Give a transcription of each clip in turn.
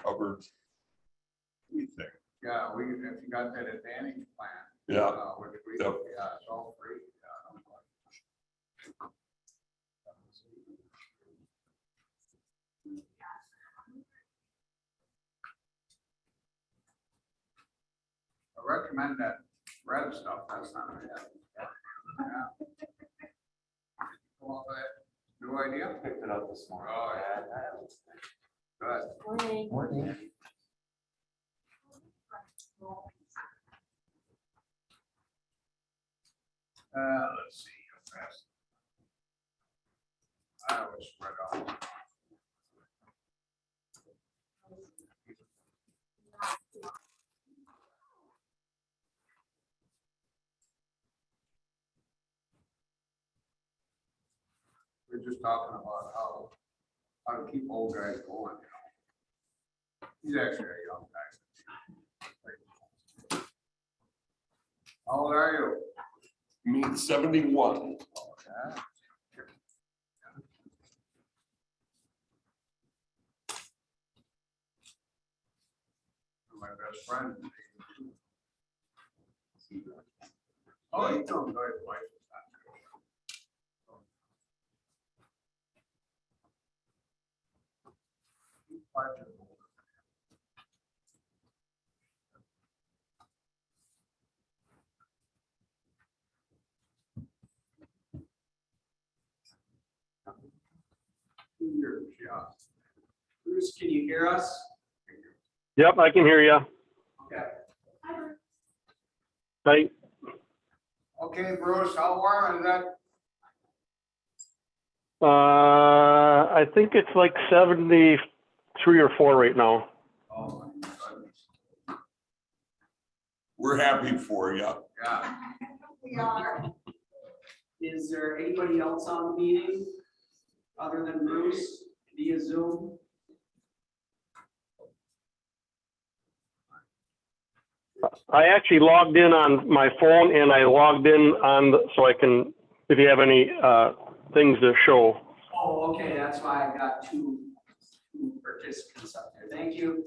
covered. We think. Yeah, if you got that advantage plan. Yeah. Which we, Yep. yeah, it's all free. I recommend that red stuff. That's not bad. Yeah. Well, new idea? Picked it up this morning. Oh, yeah. Good. Morning. Morning. Let's see how fast. I was spread out. We're just talking about how to keep old guys going, you know. He's actually a young guy. How old are you? Me 71. Okay. My best friend. Oh, he's doing good. His wife is not good. He's 5 years older. Years, yeah. Bruce, can you hear us? Yep, I can hear you. Okay. Hi. Okay, Bruce, how warm is that? I think it's like 73 or 4 right now. Oh, my goodness. We're happy for you. Yeah. We are. Is there anybody else on the meeting other than Bruce via Zoom? I actually logged in on my phone and I logged in so I can, if you have any things to show. Oh, okay, that's why I got two participants up there. Thank you.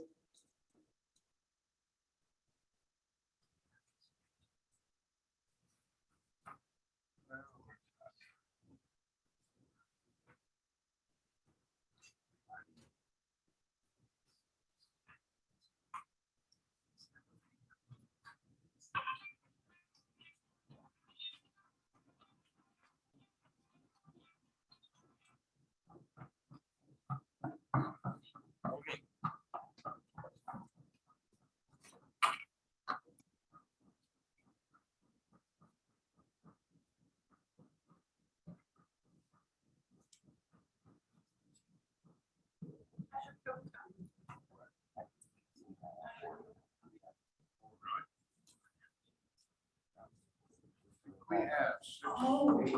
We have. Oh. Okay.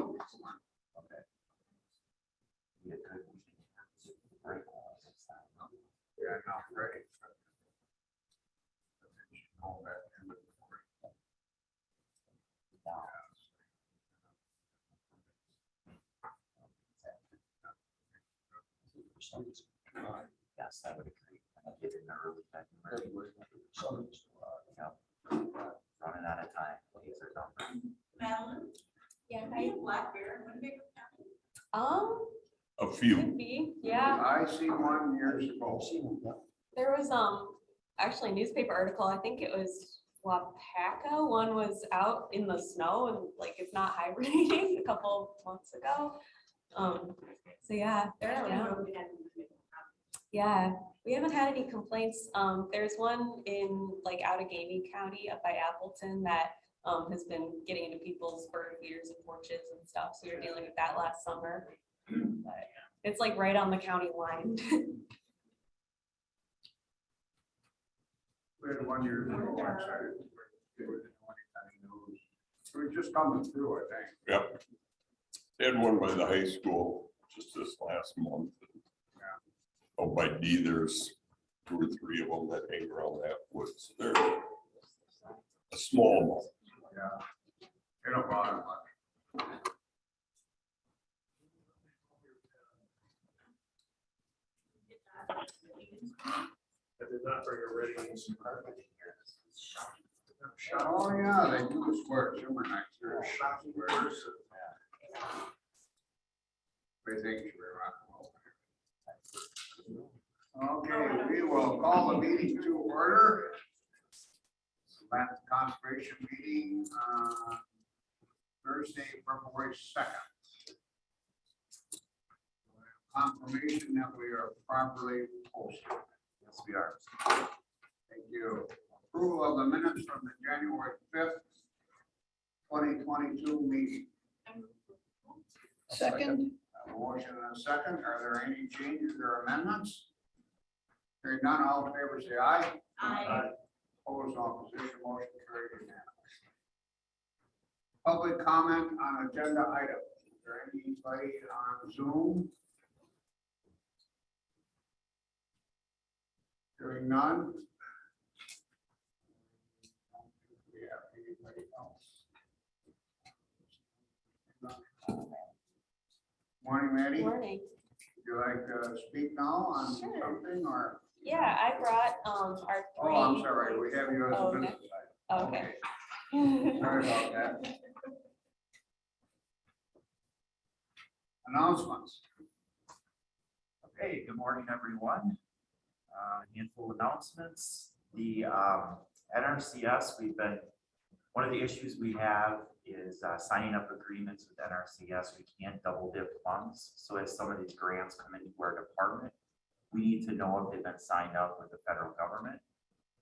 Yeah, not ready. All that in the break. Yes, that would agree. I did it in the early February. Running out of time. These are done. Madeline? Yeah, I have black bear in Winnebago County. A few. Could be, yeah. I see one years ago. There was, actually a newspaper article, I think it was Wapaka, one was out in the snow and like it's not hibernating a couple months ago. So yeah, they're around. Yeah, we haven't had any complaints. There's one in like Outagamie County up by Appleton that has been getting into people's bird feeders and porches and stuff. So we were dealing with that last summer. But it's like right on the county line. We had one year ago. It was news. So we're just coming through, I think. Yep. They had one by the high school just this last month. Oh, by D, there's 2 or 3 of them that hang around that woods. They're a small one. Yeah. They don't bother much. not very ready. Oh, yeah, they do swear Zimmer next year. Swears. They think you're right. Okay, we will call the meeting to order. Land conservation meeting, Thursday, February 2nd. Confirmation that we are properly posted. Yes, we are. Thank you. Approval of the minutes from the January 5th, 2022 meeting. Second. A motion and a second. Are there any changes or amendments? Hearing none, all in favor say aye. Aye. Opposed, opposition, motion carried unanimous. Public comment on agenda items. Is there anybody on Zoom? Hearing none. We have anybody else? Morning, Maddie. Morning. Would you like to speak now on Sure. something or? Yeah, I brought our three. Oh, I'm sorry. We have you as a Oh, okay. business item. Okay. Sorry about that. Announcements. Okay, good morning, everyone. Handful of announcements. The NRCS, one of the issues we have is signing up agreements with NRCS. We can't double dip funds. So as some of these grants come into our department, we need to know if they've been signed up with the federal government.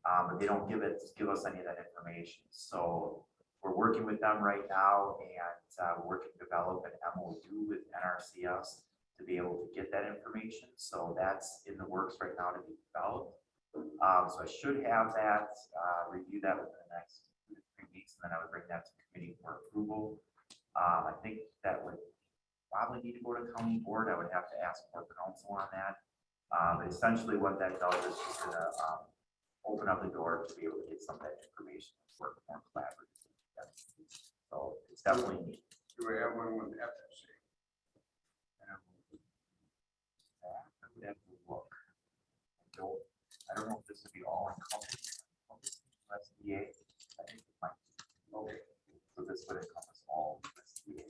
But they don't give us any of that information. So we're working with them right now, and we're working to develop an MOU with NRCS to be able to get that information. So that's in the works right now to be developed. So I should have that, review that within the next 2 to 3 weeks, and then I would bring that to committee for approval. I think that would probably need to go to county board. I would have to ask for counsel on that. But essentially what that does is just gonna open up the door to be able to get some of that information and work more collaboratively. So it's definitely neat. Do we have one with FSC? I would have to look. I don't know if this would be all encompassing SBA. I think it might. Okay. So this would encompass all SBA.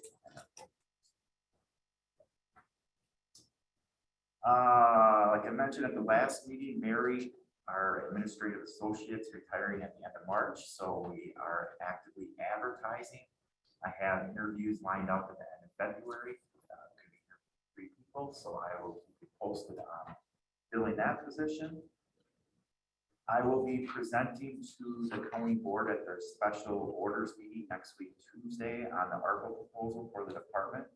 Like I mentioned at the last meeting, Mary, our administrative associate, is retiring at the end of March, so we are actively advertising. I have interviews lined up at the end of February. Could be 3 people, so I will keep you posted on filling that position. I will be presenting to the county board at their special orders meeting next week, Tuesday, on the ARPA proposal for the department.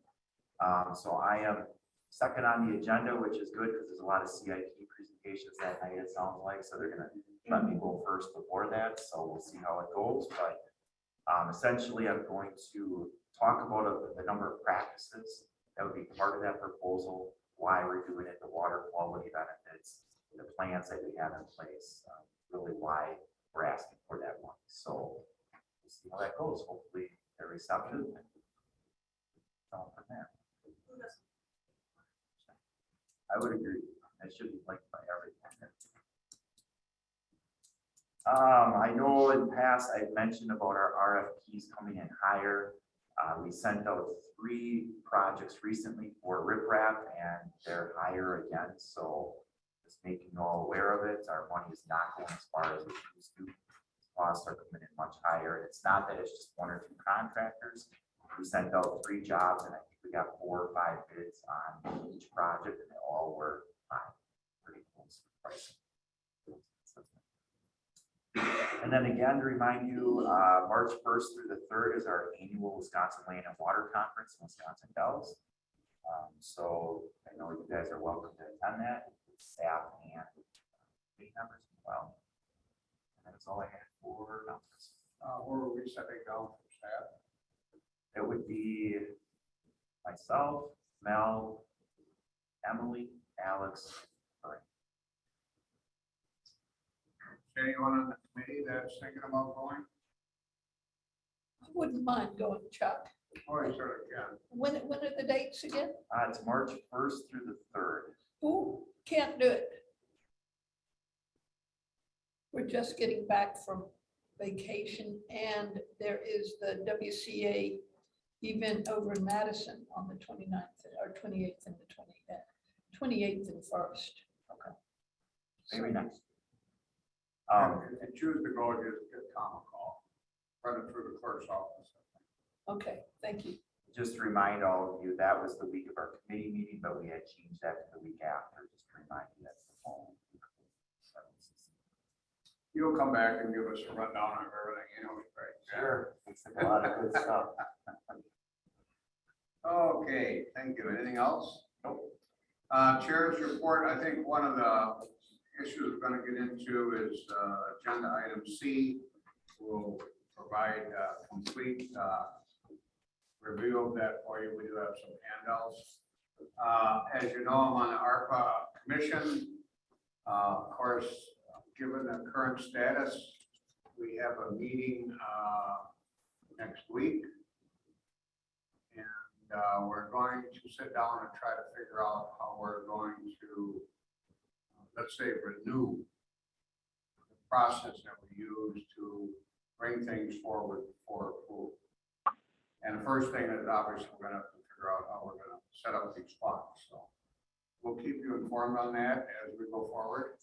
So I am second on the agenda, which is good because there's a lot of CIP presentations that night, it sounds like. So they're gonna let me go first before that. So we'll see how it goes. But essentially, I'm going to talk about the number of practices that would be part of that proposal, why we're doing it, the water quality benefits, the plans that we have in place, really why we're asking for that one. So we'll see how that goes. Hopefully they're receptive and go from there. I would agree. It should be liked by everyone. I know in the past I've mentioned about our RFPs coming in higher. We sent out 3 projects recently for riprap, and they're higher again. So just making you all aware of it. Our money is not going as far as it used to. Costs are coming in much higher. It's not that it's just 1 or 2 contractors. We sent out 3 jobs, and I think we got 4 or 5 bids on each project, and they all were pretty close to pricing. And then again, to remind you, March 1st through the 3rd is our annual Wisconsin Land and Water Conference in Wisconsin Dells. So I know you guys are welcome to attend that, staff and committee members as well. And that's all I had for announcements. Where are we setting down for staff? It would be myself, Mel, Emily, Alex, Frank. Anyone on the committee that's thinking about going? I wouldn't mind going, Chuck. Oh, you sort of can. When are the dates again? It's March 1st through the 3rd. Ooh, can't do it. We're just getting back from vacation and there is the WCA event over in Madison on the 29th or 28th and the 28th and 1st. Maybe next. If you choose to go, just give Tom a call, run it through the clerk's office. Okay, thank you. Just to remind all of you, that was the week of our committee meeting, but we had changed that to the week after, just to remind you that's the following week. You'll come back and give us a rundown of everything, you know, right? Sure, it's a lot of good stuff. Okay, thank you. Anything else? Nope. Chair's report, I think one of the issues we're gonna get into is agenda item C. We'll provide a complete review of that for you. We do have some handouts. As you know, I'm on the ARPA commission. Of course, given the current status, we have a meeting next week. And we're going to sit down and try to figure out how we're going to, let's say, renew the process that we use to bring things forward for approval. And the first thing is obviously we're gonna have to figure out how we're gonna set up these funds. So we'll keep you informed on that as we go forward.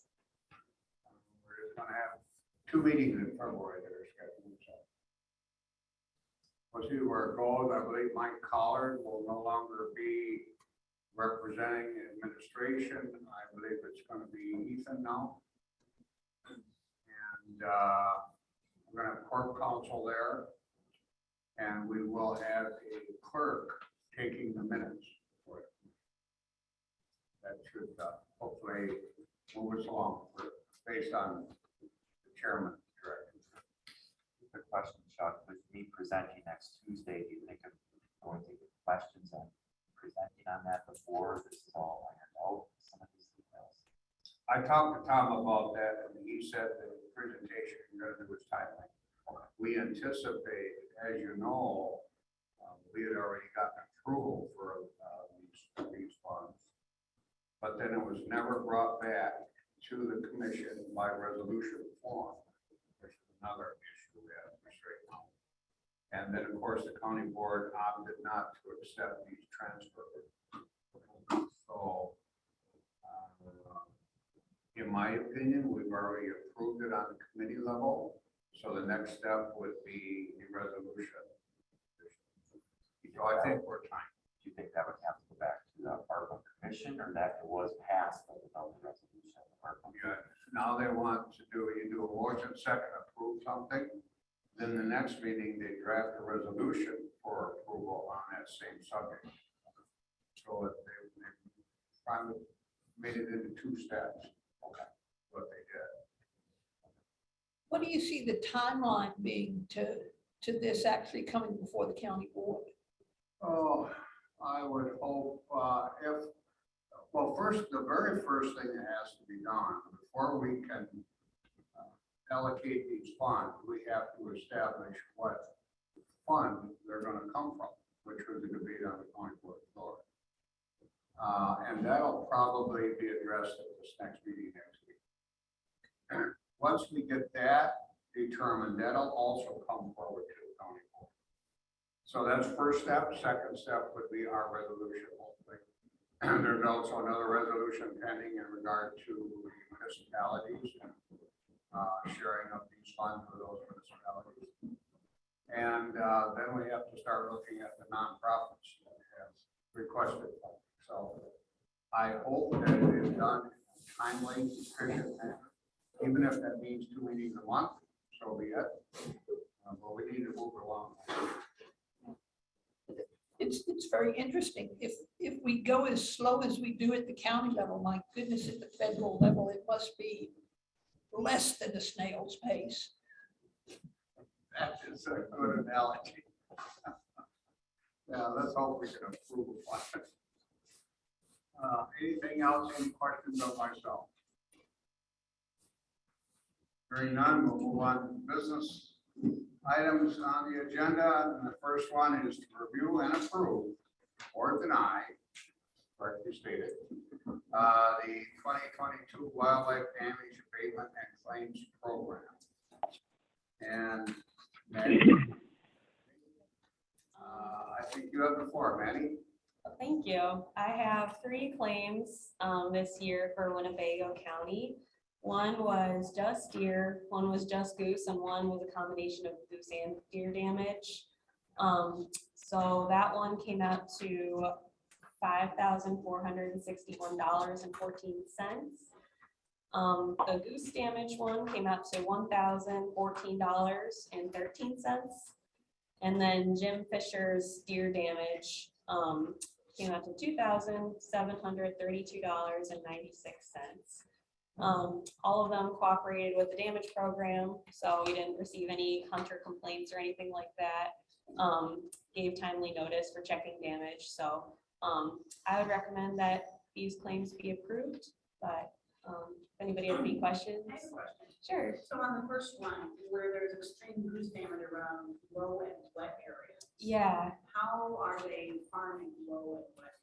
We're just gonna have 2 meetings in February that are scheduled. So we'll see where it goes. I believe Mike Collard will no longer be representing administration. I believe it's gonna be Ethan now. And we're gonna have court counsel there. And we will have a clerk taking the minutes for it. That should hopefully move us along based on the chairman's direction. Good question, Chuck. With me presenting next Tuesday, do you think of going to get questions and presenting on that before this is all ironed out? Some of these details. I talked to Tom about that and he said that the presentation we're going to do is timely. We anticipate, as you know, we had already gotten approval for these funds. But then it was never brought back to the commission by resolution form, which is another issue we have to straighten out. And then, of course, the county board opted not to accept these transfers. So, in my opinion, we've already approved it on the committee level. So the next step would be the resolution. So I think we're trying. Do you think that would have to go back to the ARPA commission or that it was passed but without the resolution of the ARPA? Yeah, now they want to do, you do a motion second, approve something. Then the next meeting, they draft a resolution for approval on that same subject. So they finally made it into 2 steps. Okay, what they did. What do you see the timeline being to this actually coming before the county board? Oh, I would hope well, the very first thing that has to be done before we can allocate these funds, we have to establish what fund they're going to come from, which was a debate on the county board floor. And that'll probably be addressed at this next meeting next week. Once we get that determined, that'll also come forward to the county board. So that's first step. Second step would be our resolution, hopefully. There's also another resolution pending in regard to the municipalities and sharing of these funds with those municipalities. And then we have to start looking at the nonprofits that have requested funding. So I hope that it is done in a timely, efficient manner. Even if that means 2 meetings a month, so be it. But we need to move along. It's very interesting. If we go as slow as we do at the county level, my goodness, at the federal level, it must be less than a snail's pace. That is a good analogy. Yeah, let's hope we can improve upon it. Anything else, any questions of myself? Hearing none, we'll move on to business items on the agenda. And the first one is to review and approve or deny correctly stated. The 2022 Wildlife Damage Abatement and Claims Program. And Maddie, I think you have the floor, Maddie. Thank you. I have 3 claims this year for Winnebago County. One was just deer, one was just goose, and one was a combination of goose and deer damage. So that one came out to $5,461.14. The goose damage one came out to $1,014.13. And then Jim Fisher's deer damage came out to $2,732.96. All of them cooperated with the damage program, so we didn't receive any hunter complaints or anything like that. Gave timely notice for checking damage, so I would recommend that these claims be approved, but if anybody has any questions? I have a question. Sure. So on the first one, where there's extreme goose damage around low and wet areas, Yeah, how are they farming low and wet?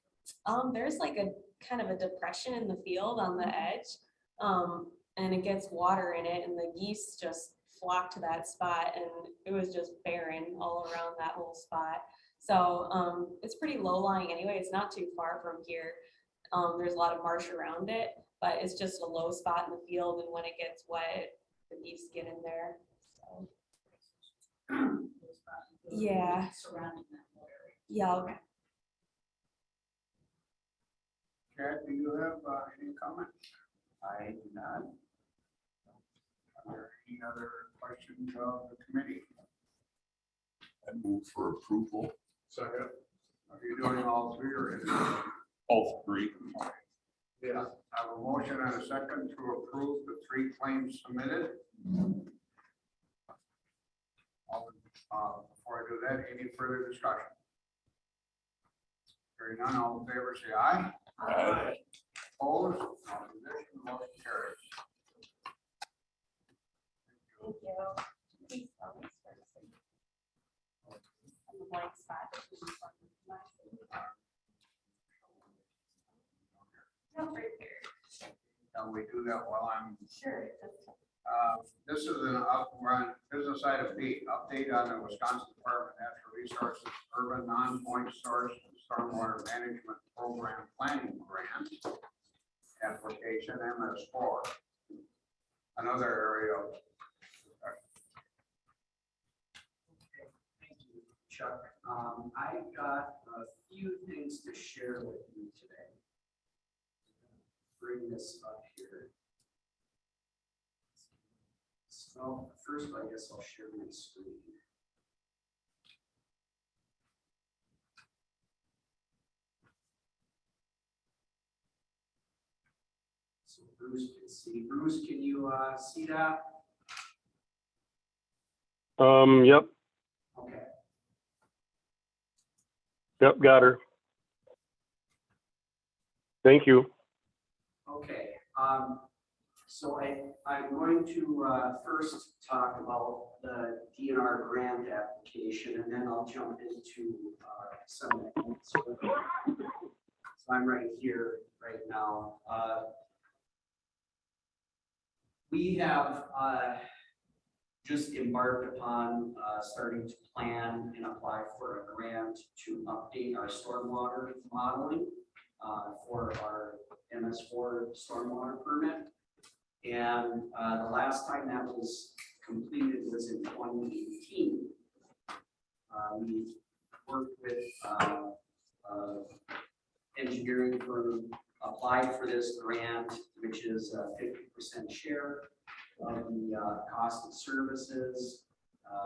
there's like a kind of a depression in the field on the edge, and it gets water in it, and the geese just flock to that spot, and it was just barren all around that whole spot. So it's pretty low lying anyway. It's not too far from here. There's a lot of marsh around it, but it's just a low spot in the field, and when it gets wet, the geese get in there. So yeah, Surrounding that whole area. yeah. Chad, do you have any comment? I do not. Are there any other questions of the committee? I move for approval. Second. Are you doing all 3 or is it? All 3. Yeah. I have a motion and a second to approve the 3 claims submitted. Before I do that, any further discussion? Hearing none, all in favor, say aye. Aye. Opposed, opposition, motion carries. Thank you. Please spell this first. And the blank spot between the front and the last. No, right there. Can we do that while I'm, Sure. this is an uprun business item B, update on the Wisconsin Department of Natural Resources Urban Non-Point Source Stormwater Management Program Planning Grant application, MS4. Another area of Thank you, Chuck. I've got a few things to share with you today. Bring this up here. So first, I guess I'll share my screen. So Bruce can see. Bruce, can you see that? Yep, Okay. yep, got her. Thank you. Okay, so I'm going to first talk about the DNR grant application, and then I'll jump into some of the. So I'm right here, right now. We have just embarked upon starting to plan and apply for a grant to update our stormwater modeling for our MS4 stormwater permit. And the last time that was completed was in 2018. We worked with engineering firm, applied for this grant, which is a 50% share of the cost of services.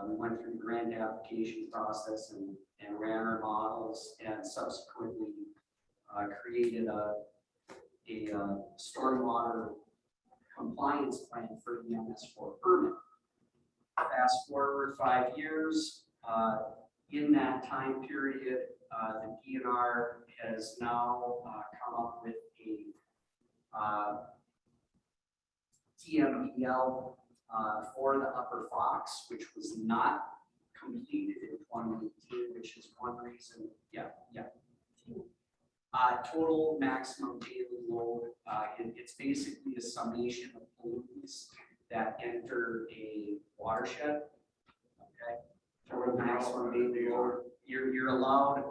We went through the grant application process and ran our models, and subsequently created a stormwater compliance plan for the MS4 permit. Fast forward 5 years, in that time period, the DNR has now come up with a TMDL for the Upper Fox, which was not completed in 2018, which is one reason. Yeah. Total maximum daily load, and it's basically a summation of pollutants that enter a watershed. Okay, total maximum daily load, you're allowed,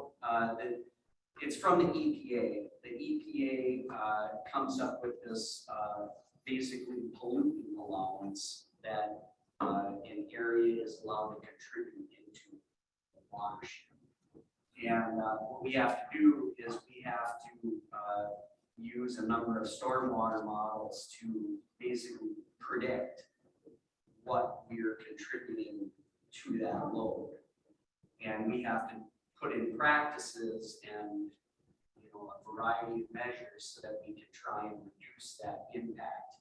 it's from the EPA. The EPA comes up with this basically pollutant allowance that an area is allowed to contribute into the watershed. And what we have to do is we have to use a number of stormwater models to basically predict what we're contributing to that load. And we have to put in practices and a variety of measures so that we can try and reduce that impact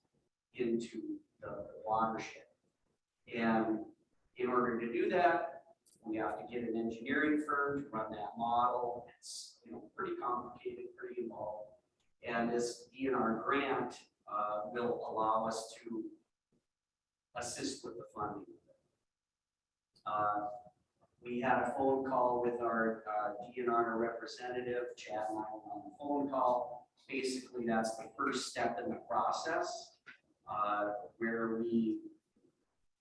into the watershed. And in order to do that, we have to get an engineering firm to run that model. It's pretty complicated, pretty involved. And this DNR grant will allow us to assist with the funding. We had a phone call with our DNR representative, Chad and I were on the phone call. Basically, that's the first step in the process where we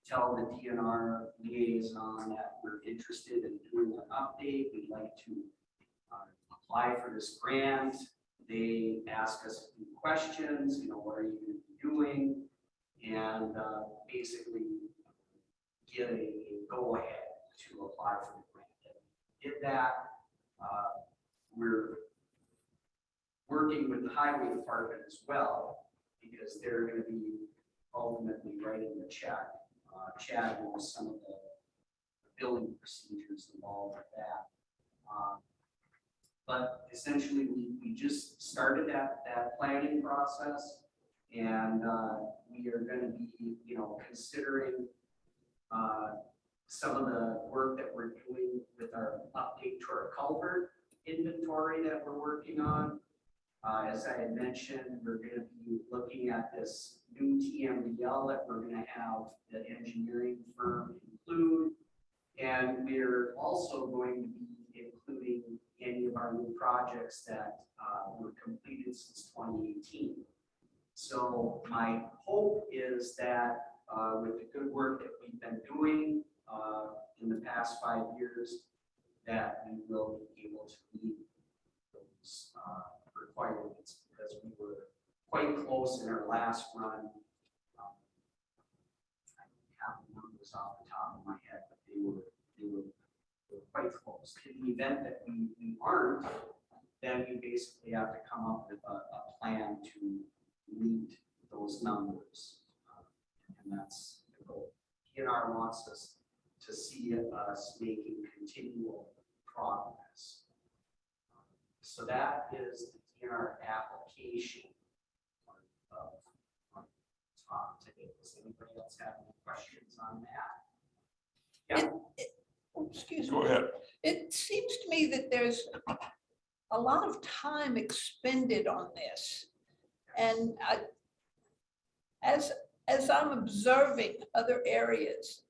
tell the DNR liaison that we're interested in doing an update. We'd like to apply for this grant. They ask us a few questions, what are you going to be doing? And basically get a go ahead to apply for the grant. And did that. We're working with the highway department as well, because they're going to be ultimately writing the check. Chad knows some of the billing procedures involved with that. But essentially, we just started that planning process, and we are going to be, considering some of the work that we're doing with our update to our culvert inventory that we're working on. As I had mentioned, we're going to be looking at this new TMDL that we're going to have the engineering firm include. And we're also going to be including any of our new projects that were completed since 2018. So my hope is that with the good work that we've been doing in the past 5 years, that we will be able to meet those requirements, because we were quite close in our last run. I don't have the numbers off the top of my head, but they were quite close. In the event that we aren't, then we basically have to come up with a plan to meet those numbers. And that's the goal. PNR wants us to see us making continual progress. So that is the DNR application of talk today. Does anybody else have any questions on that? Yeah. Excuse me. Go ahead. It seems to me that there's a lot of time expended on this. And as I'm observing other areas,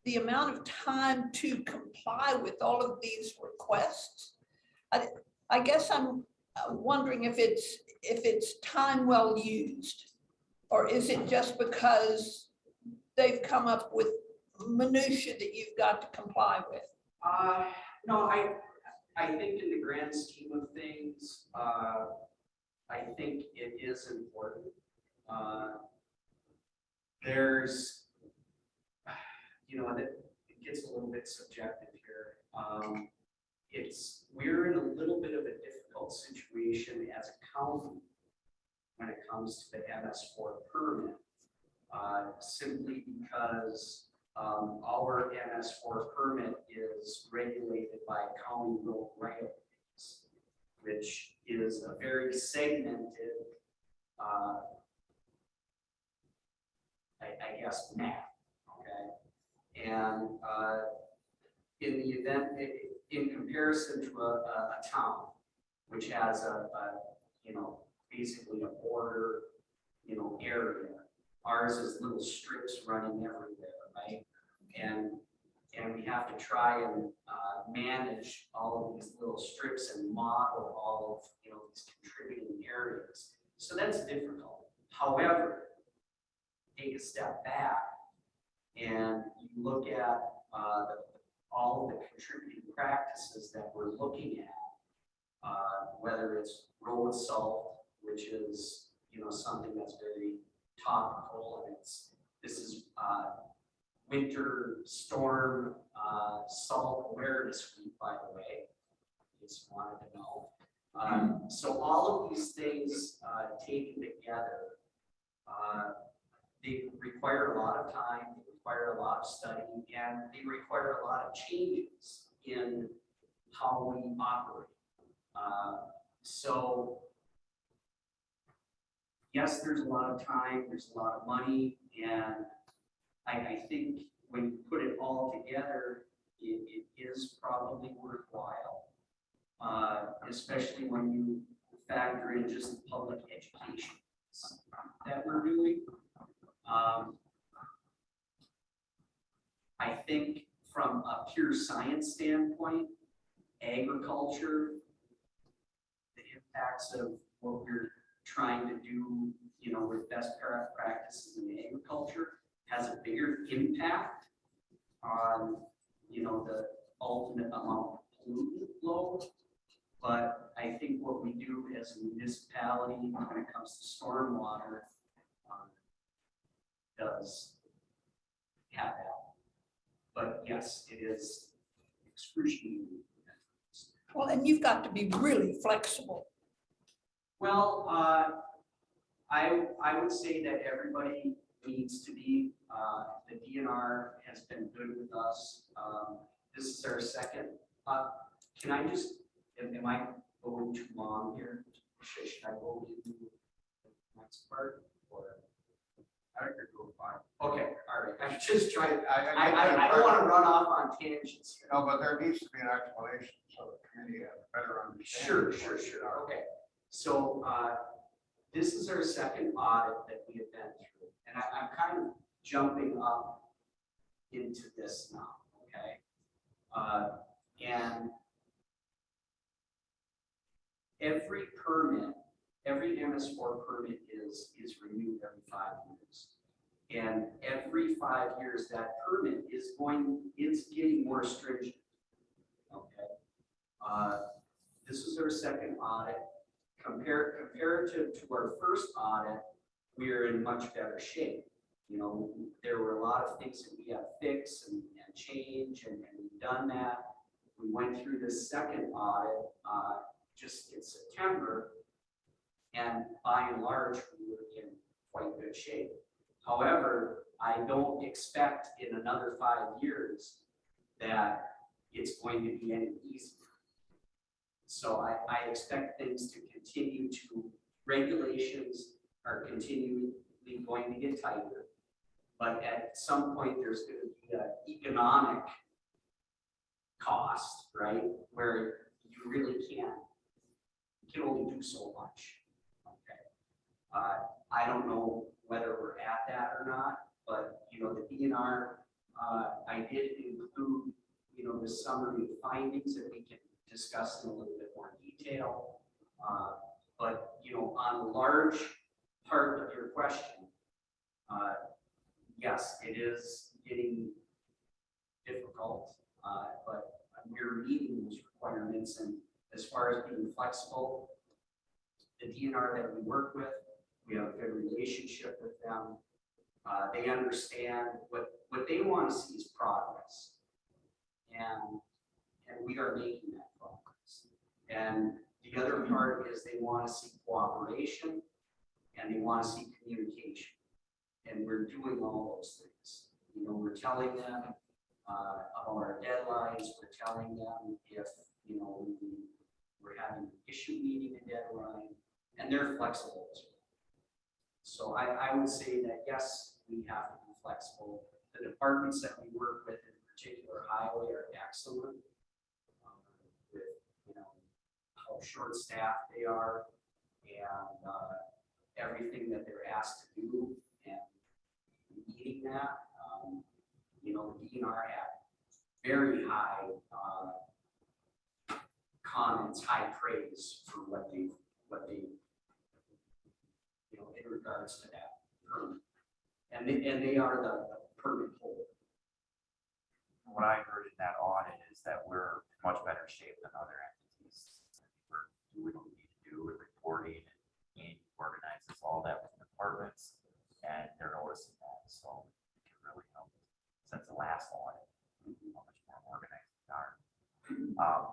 the amount of time to comply with all of these requests, I guess I'm wondering if it's time well used, or is it just because they've come up with minutia that you've got to comply with? No, I think in the grand scheme of things, I think it is important. There's, it gets a little bit subjective here. We're in a little bit of a difficult situation as a county when it comes to the MS4 permit, simply because our MS4 permit is regulated by county road right-of-ways, which is a very segmented, I guess, map. Okay, and in the event, in comparison to a town, which has basically a border, area, ours is little strips running everywhere, right? And And we have to try and manage all of these little strips and model all of, these contributing areas. So that's difficult. However, take a step back and you look at all of the contributing practices that we're looking at, whether it's road salt, which is, something that's very topical, and this is winter storm salt awareness week, by the way, just wanted to know. So all of these things taken together, they require a lot of time, they require a lot of study, and they require a lot of changes in how we operate. So yes, there's a lot of time, there's a lot of money, and I think when you put it all together, it is probably worthwhile, especially when you factor in just the public education that we're doing. I think from a pure science standpoint, agriculture, the impacts of what we're trying to do, with best practices in agriculture has a bigger impact on, the ultimate amount of pollutant load. But I think what we do as a municipality when it comes to stormwater does have that. But yes, it is excruciating. Well, and you've got to be really flexible. Well, I would say that everybody needs to be. The DNR has been good with us. This is our second. Can I just, am I going too long here? Should I go to the next part? Or I could go fine. okay, all right. I'm just trying. I I don't want to run off on tangents here. No, but there needs to be an explanation so the community has a better understanding. Sure. Okay. So this is our second audit that we have been through, and I'm kind of jumping up into this now, okay? And every permit, every MS4 permit is renewed every 5 years. And every 5 years, that permit is getting more stringent, okay? This is our second audit. Comparative to our first audit, we are in much better shape. There were a lot of things that we had to fix and change, and we've done that. We went through this second audit just in September, and by and large, we were in quite good shape. However, I don't expect in another 5 years that it's going to be any easier. So I expect things to continue to, regulations are continually going to get tighter, but at some point there's going to be an economic cost, right? Where you really you can only do so much, okay? I don't know whether we're at that or not, but the DNR, I did include, the summary of findings that we can discuss in a little bit more detail. But on the large part of your question, yes, it is getting difficult, but we're meeting those requirements. And as far as being flexible, the DNR that we work with, we have a good relationship with them. They understand what they want to see is progress, and we are making that progress. And the other part is they want to see cooperation, and they want to see communication, and we're doing all those things. We're telling them about our deadlines. We're telling them if we're having an issue meeting a deadline, and they're flexible as well. So I would say that yes, we have to be flexible. The departments that we work with, in particular highway, are excellent with how short-staffed they are and everything that they're asked to do and meeting that. The DNR had very high comments, high praise for what they, in regards to that permit. And they are the permit holder. What I heard in that audit is that we're in much better shape than other entities. We're doing what we need to do with reporting and organizes all that with departments, and they're noticing that, so it can really help since the last audit, how much more organized we are.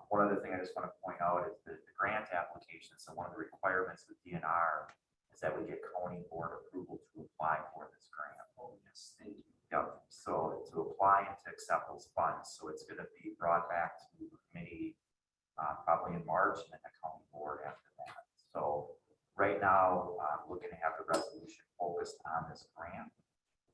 One other thing I just want to point out is the grant application. So one of the requirements with DNR is that we get county board approval to apply for this grant. Oh, yes, thank you. Yep, so to apply and to accept those funds, so it's gonna be brought back to the committee probably in March and then the county board after that. So right now, we're gonna have the resolution focused on this grant.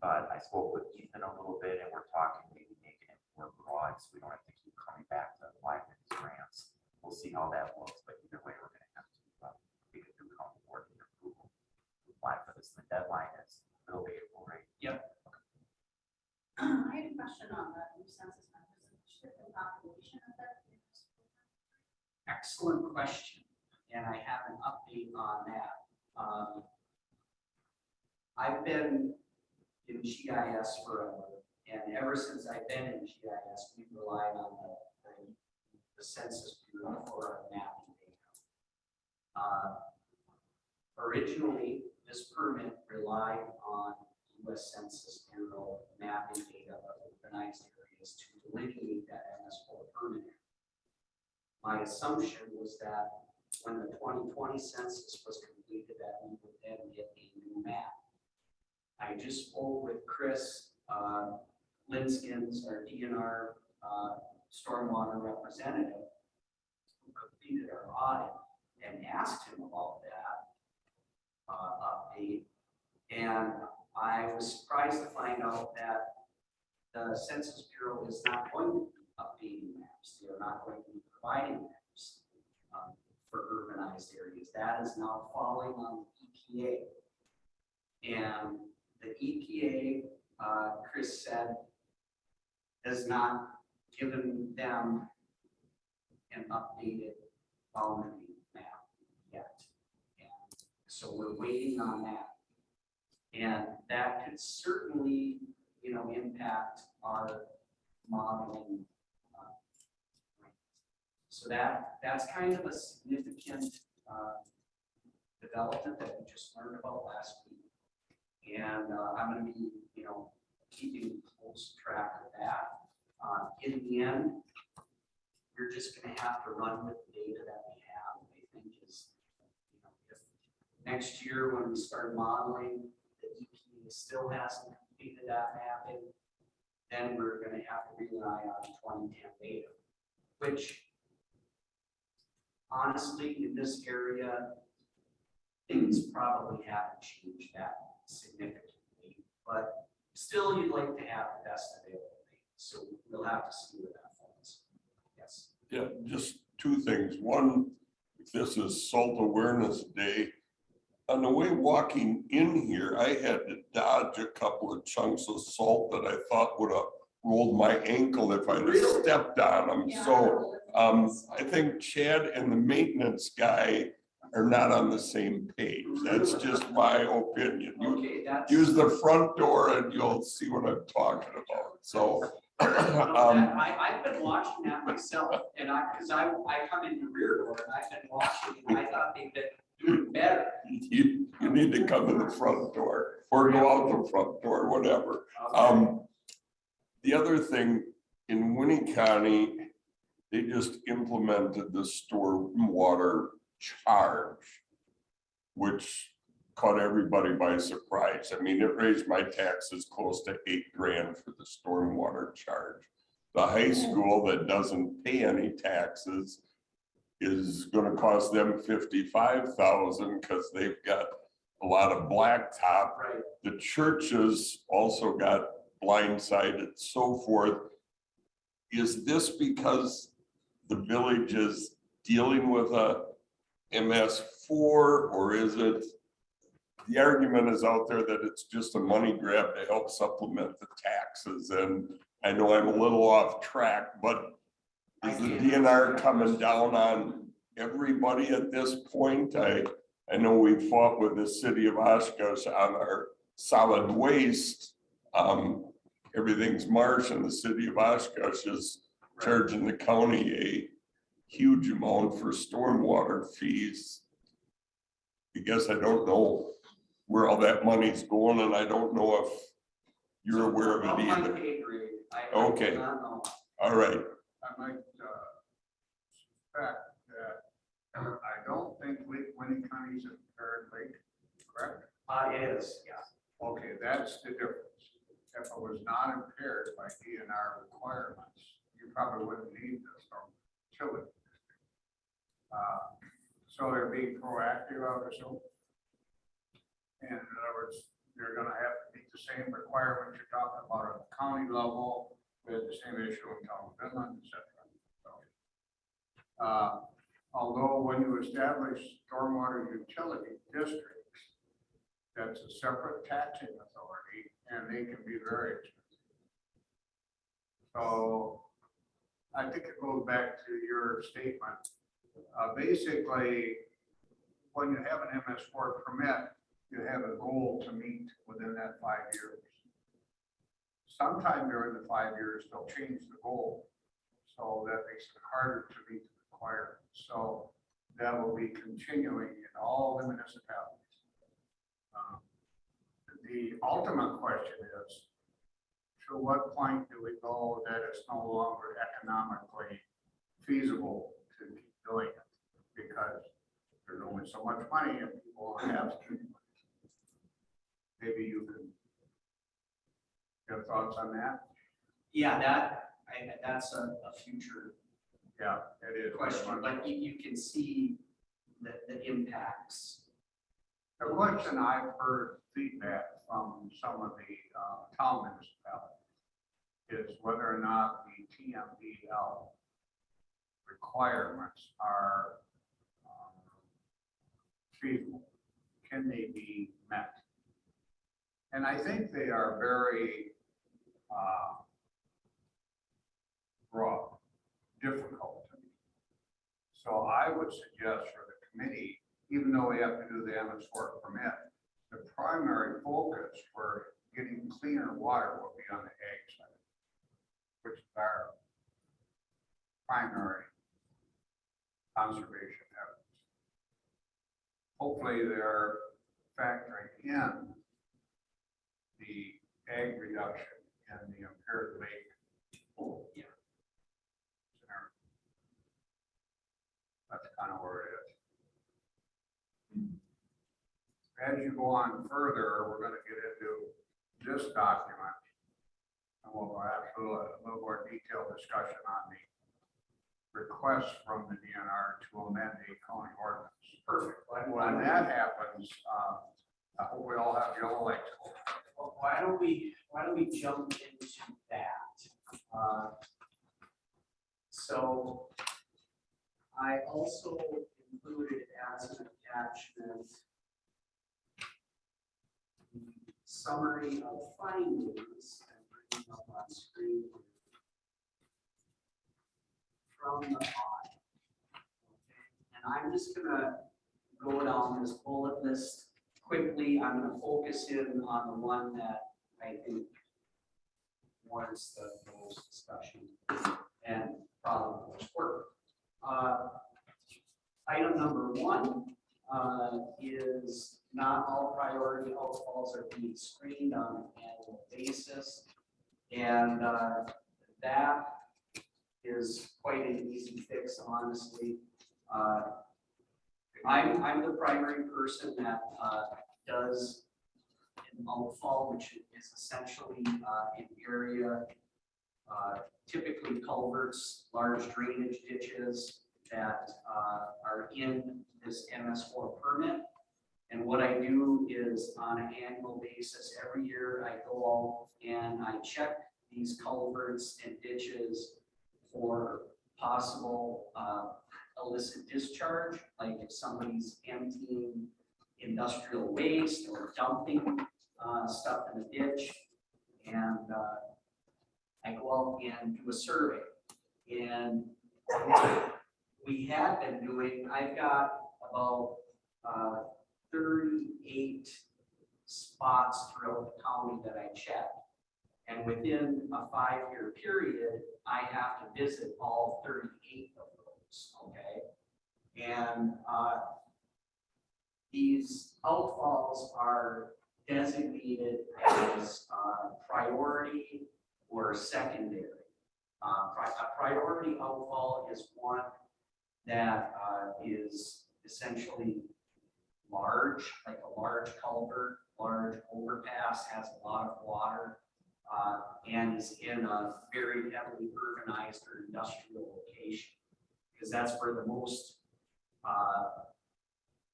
But I spoke with Ethan a little bit and we're talking maybe making it more broad, so we don't have to keep coming back to apply for these grants. We'll see how that looks, but either way, we're gonna have to get it through county board to get approval to apply for this. The deadline is middle of April, right? Yep. I had a question on the new census numbers and shift in population of that. Excellent question, and I have an update on that. I've been in GIS forever, and ever since I've been in GIS, we've relied on the Census Bureau for our mapping data. Originally, this permit relied on U.S. Census Bureau mapping data of urbanized areas to delineate that MS4 permit. My assumption was that when the 2020 census was completed, that we would then get a new map. I just spoke with Chris Linskins, our DNR stormwater representative, who completed our audit, and asked him about that update. And I was surprised to find out that the Census Bureau is not going to be updating maps. They are not going to be providing maps for urbanized areas. That is now falling on the EPA. And the EPA, Chris said, has not given them an updated boundary map yet. And so we're waiting on that. And that could certainly, impact our modeling. So that's kind of a significant development that we just learned about last week. And I'm going to be, keeping close track of that. In the end, we're just going to have to run with the data that we have. I think is, if next year when we start modeling, the EPA still hasn't completed that mapping, then we're going to have to rely on 2010 data, which honestly, in this area, things probably haven't changed that significantly, but still you'd like to have the best available data. So we'll have to see where that falls. Yes. Yeah, just two things. One, if this is Salt Awareness Day, on the way walking in here, I had to dodge a couple of chunks of salt that I thought would have rolled my ankle if I'd have stepped on them. Yeah. So I think Chad and the maintenance guy are not on the same page. That's just my opinion. You Okay, that's. use the front door and you'll see what I'm talking about. So I've been watching that myself, and because I come in the rear door and I've been watching, and I thought they'd been doing better. you need to come to the front door or go out the front door, whatever. The other thing, in Winnie County, they just implemented the stormwater charge, which caught everybody by surprise. I mean, it raised my taxes close to $8 grand for the stormwater charge. The high school that doesn't pay any taxes is going to cost them $55,000 because they've got a lot of blacktop. Right. The churches also got blindsided, so forth. Is this because the village is dealing with a MS4, or is it the argument is out there that it's just a money grab to help supplement the taxes, and I know I'm a little off track, but is the DNR coming down on everybody at this point? I know we fought with the city of Oshkosh on our solid waste. Everything's marsh, and the city of Oshkosh is charging the county a huge amount for stormwater fees. I guess I don't know where all that money's going, and I don't know if you're aware of it either. Okay. All right. I might suspect that I don't think Winnie County's a third lake, correct? It is, yeah. Okay, that's the difference. If it was not impaired by DNR requirements, you probably wouldn't need this from utility. So they're being proactive, I would assume. And in other words, they're gonna have to meet the same requirements you're talking about at the county level, with the same issue in town of Finland, et cetera. So, although when you establish stormwater utility districts, that's a separate taxing authority, and they can be very expensive. So I think it goes back to your statement. Basically, when you have an MS4 permit, you have a goal to meet within that 5 years. Sometime during the 5 years, they'll change the goal. So that makes it harder to meet the requirements. So that will be continuing in all the municipalities. The ultimate question is, to what point do we go that it's no longer economically feasible to keep doing it? Because there's only so much money and people have to. Maybe you can have thoughts on that? Yeah, that's a future Yeah, it is. question, but you can see the impacts. The question I've heard feedback from some of the town municipalities is whether or not the TMDL requirements are feasible. Can they be met? And I think they are very broad, difficult to meet. So I would suggest for the committee, even though we have to do the MS4 permit, the primary focus for getting cleaner water will be on the ag side, which is our primary conservation efforts. Hopefully they're factoring in the ag reduction and the impaired lake. Yeah. That's kind of where it is. As you go on further, we're going to get into this document, and we'll have a little more detailed discussion on the request from the DNR to amend the county ordinance. Perfect. When that happens, I hope we all have yellow lights. Well, why don't we jump into that? So I also included as an attachment the summary of findings and bringing up on screen from the audit. Okay. And I'm just gonna go down this bullet list quickly. I'm gonna focus in on the one that I think warrants the most discussion and probably the most work. Item number one is not all priority outfalls are being screened on an annual basis. And that is quite an easy fix, honestly. I'm the primary person that does an outfall, which is essentially an area, typically culverts, large drainage ditches that are in this MS4 permit. And what I do is on an annual basis, every year I go out and I check these culverts and ditches for possible illicit discharge, like if somebody's emptying industrial waste or dumping stuff in the ditch. And I go out and do a survey. And we had been doing, I've got about 38 spots throughout the county that I checked. And within a 5-year period, I have to visit all 38 of those, okay? And these outfalls are designated as priority or secondary. A priority outfall is one that is essentially large, like a large culvert, large overpass, has a lot of water, and is in a very heavily urbanized or industrial location, because that's where the most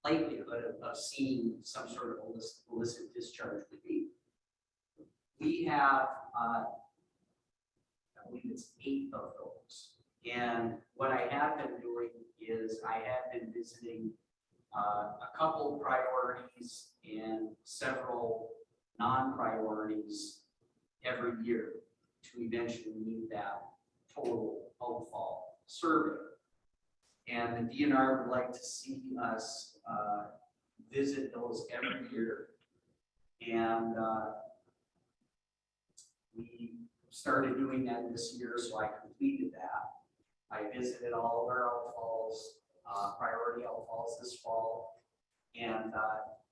likelihood of seeing some sort of illicit discharge would be. We have, I believe it's 8 of those. And what I have been doing is I have been visiting a couple priorities and several non-priorities every year to eventually meet that total outfall survey. And the DNR would like to see us visit those every year. And we started doing that this year, so I completed that. I visited all of our outfalls, priority outfalls this fall, and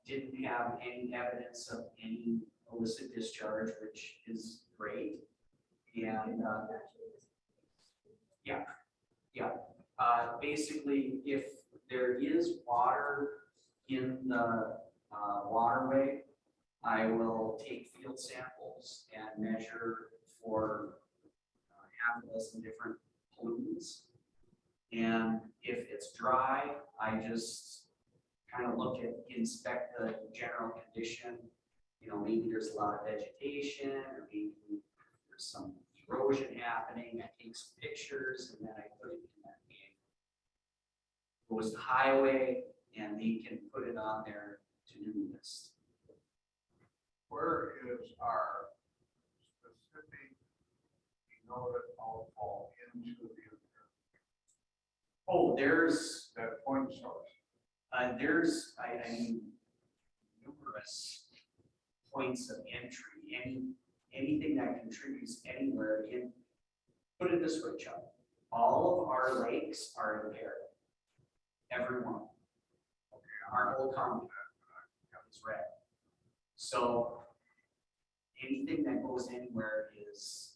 didn't have any evidence of any illicit discharge, which is great. And basically, if there is water in the waterway, I will take field samples and measure for half a dozen different pollutants. And if it's dry, I just kind of inspect the general condition. You know, maybe there's a lot of vegetation, or maybe there's some erosion happening. I take some pictures and then I put it in that game. Goes to highway, and they can put it on their to-do list. Where is our specific denoted outfall into the Oh, there's that point source? I mean, numerous points of entry, anything that contributes anywhere in, put it this way, Chuck, all of our lakes are impaired. Every one. Our whole county is red. So anything that goes anywhere is.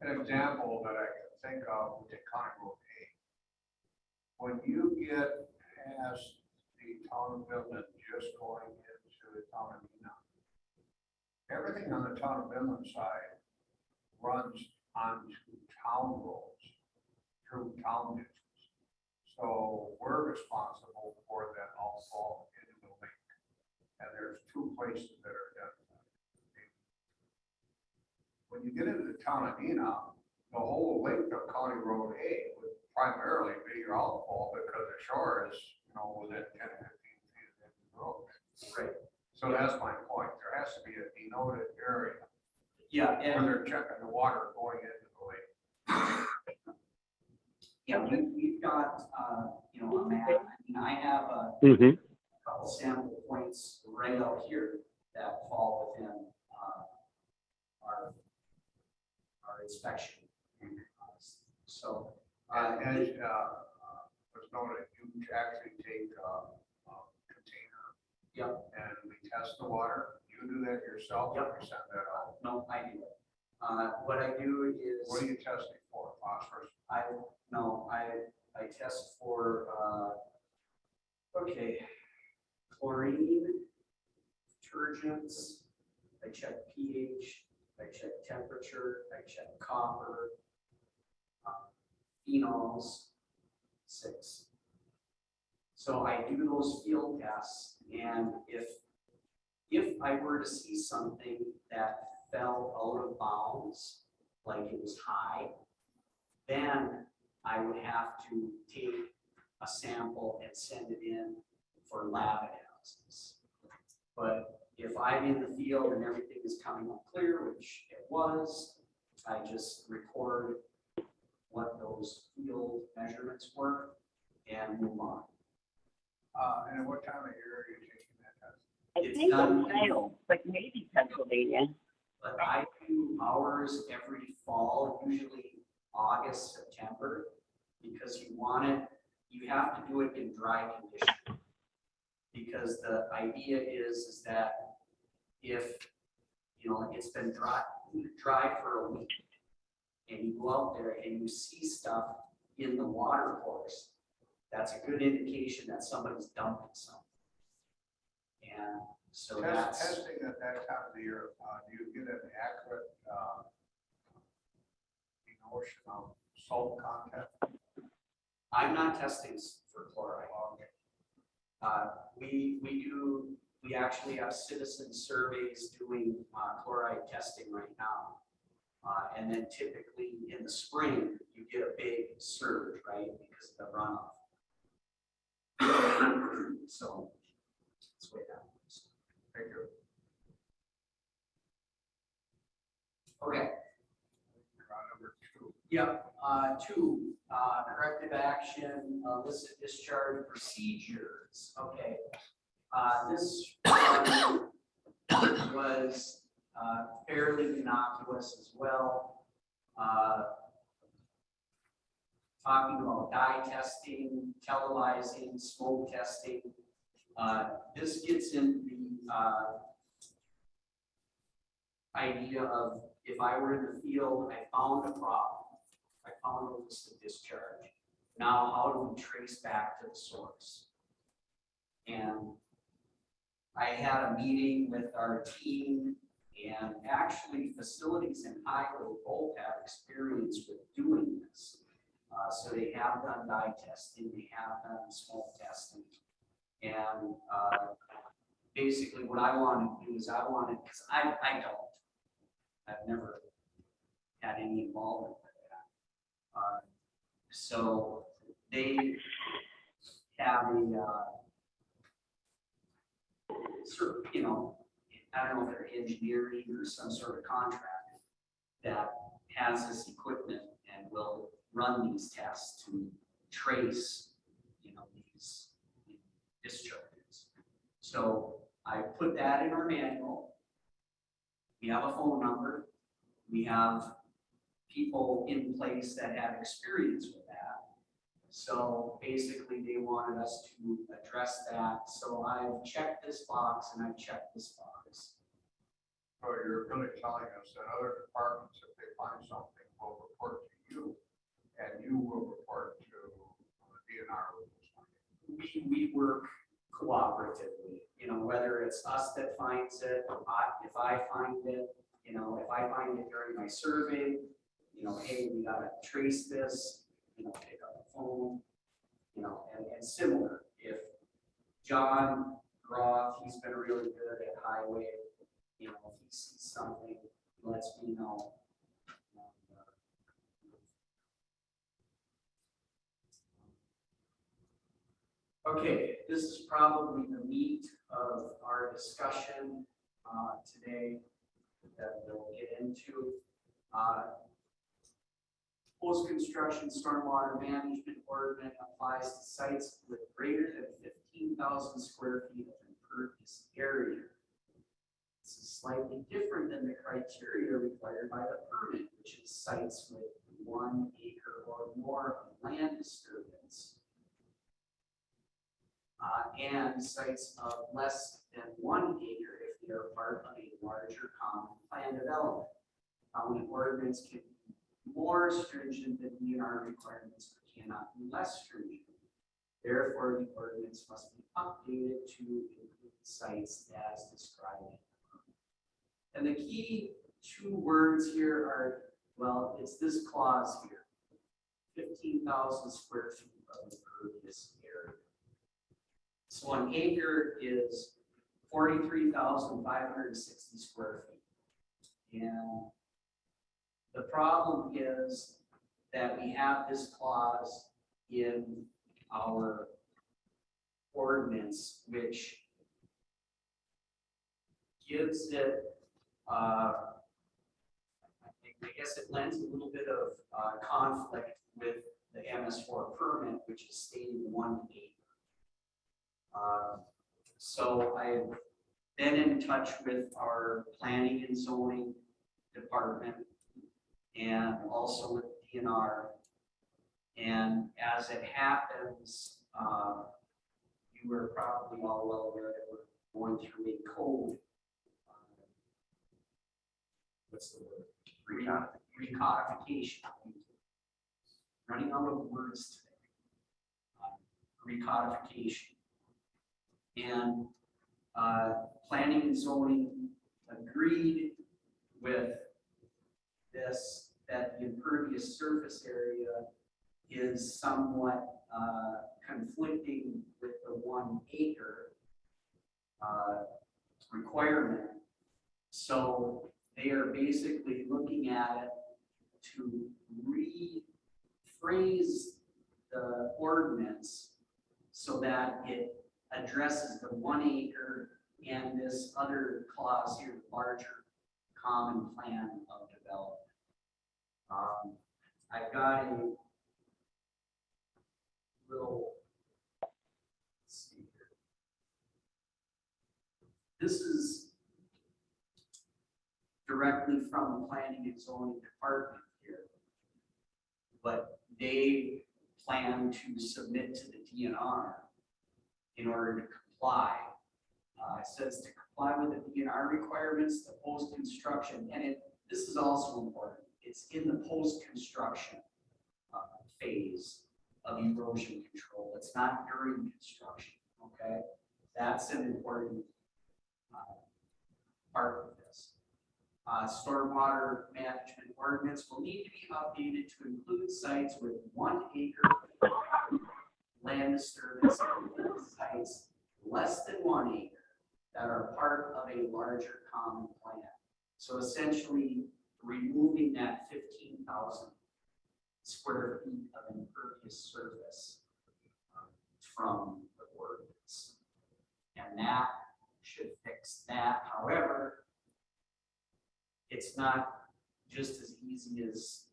An example that I can think of with the County Road 8. When you get past the town of Midland, just going into the town of Neenah, everything on the town of Midland side runs onto town roads, through town ditches. So we're responsible for that outfall into the lake. And there's 2 places that are done. When you get into the town of Neenah, the whole length of County Road 8 would primarily be your outfall, because the shore is, within 10, 15 feet of the road. Right. So that's my point. There has to be a denoted area Yeah, where and they're checking the water going into the lake. yeah, we've got, a map. I mean, I have a Mm-hmm. couple sample points right out here that fall within our inspection. So, And was noted, you actually take a container. Yep. And we test the water. You do that yourself, or we send that out? no, I do it. What I do is. What are you testing for? Phosphorus? I test for, chlorine, detergents, I check pH, I check temperature, I check copper, phenols, 6. So I do those field tests, and if I were to see something that fell out of bounds, like it was high, then I would have to take a sample and send it in for lab analysis. But if I'm in the field and everything is coming up clear, which it was, I just record what those field measurements were and move on. And what time of year are you taking that test? I It's think done. Ohio, but maybe Pennsylvania. But I do ours every fall, usually August, September, because you have to do it in dry conditions. Because the idea is that if, it's been dry for a week, and you go out there and you see stuff in the water course, that's a good indication that somebody's dumping something. And so that's. Testing at that time of the year, do you get an accurate notion of salt content? I'm not testing for chloride. We actually have citizen surveys doing chloride testing right now. And then typically in the spring, you get a big surge, right, because of the runoff. So that's the way that works. Thank you. Okay. Number 2. Yep, 2, corrective action, illicit discharge procedures. Okay. This one was fairly innocuous as well. Talking about dye testing, televising, smoke testing. This gets into the idea of if I were in the field, I found a problem, I found a illicit discharge. Now, how do we trace back to the source? And I had a meeting with our team, and actually facilities in Highway both have experience with doing this. So they have done dye testing, they have done smoke testing. And basically what I wanted to do is because I've never had any involvement with that. So they have a sort of, I don't know if they're engineering or some sort of contractor that has this equipment and will run these tests to trace, these discharges. So I put that in our manual. We have a phone number. We have people in place that have experience with that. So basically they wanted us to address that. So I've checked this box and I've checked this box. So you're really telling us that other departments, if they find something, will report to you, and you will report to the DNR. We work cooperatively, whether it's us that finds it, if I find it, if I find it during my survey, hey, we gotta trace this, pick up the phone, and similar. If John Groff, he's been really good at Highway, if he sees something, he lets me know. Okay, this is probably the meat of our discussion today that we'll get into. Post-construction stormwater management ordinance applies to sites with greater than 15,000 square feet of impervious area. This is slightly different than the criteria required by the permit, which is sites with 1 acre or more of land disturbance. And sites of less than 1 acre if they are part of a larger common plan development. The ordinance can be more stringent than DNR requirements, but cannot be less stringent. Therefore, the ordinance must be updated to include sites as described in the permit. And the key 2 words here are, well, it's this clause here, 15,000 square feet of impervious area. So 1 acre is 43,560 square feet. And the problem is that we have this clause in our ordinance, which gives it, I guess it lends a little bit of conflict with the MS4 permit, which is stating 1 acre. So I've been in touch with our planning and zoning department and also with DNR. And as it happens, you were probably all well aware that we're going through a code. What's the word? Recodification. Running out of words today. Recodification. And planning and zoning agreed with this, that the impervious surface area is somewhat conflicting with the 1 acre requirement. So they are basically looking at it to rephrase the ordinance so that it addresses the 1 acre and this other clause here, larger common plan of development. I've got a little, let's see here. This is directly from the planning and zoning department here, but they plan to submit to the DNR in order to comply. It says to comply with the DNR requirements, the post-construction, and this is also important. It's in the post-construction phase of erosion control. It's not during construction, okay? That's an important part of this. Stormwater management ordinance will need to be updated to include sites with 1 acre land disturbance and sites less than 1 acre that are part of a larger common plan. So essentially removing that 15,000 square feet of impervious surface from the ordinance. And that should fix that. However, it's not just as easy as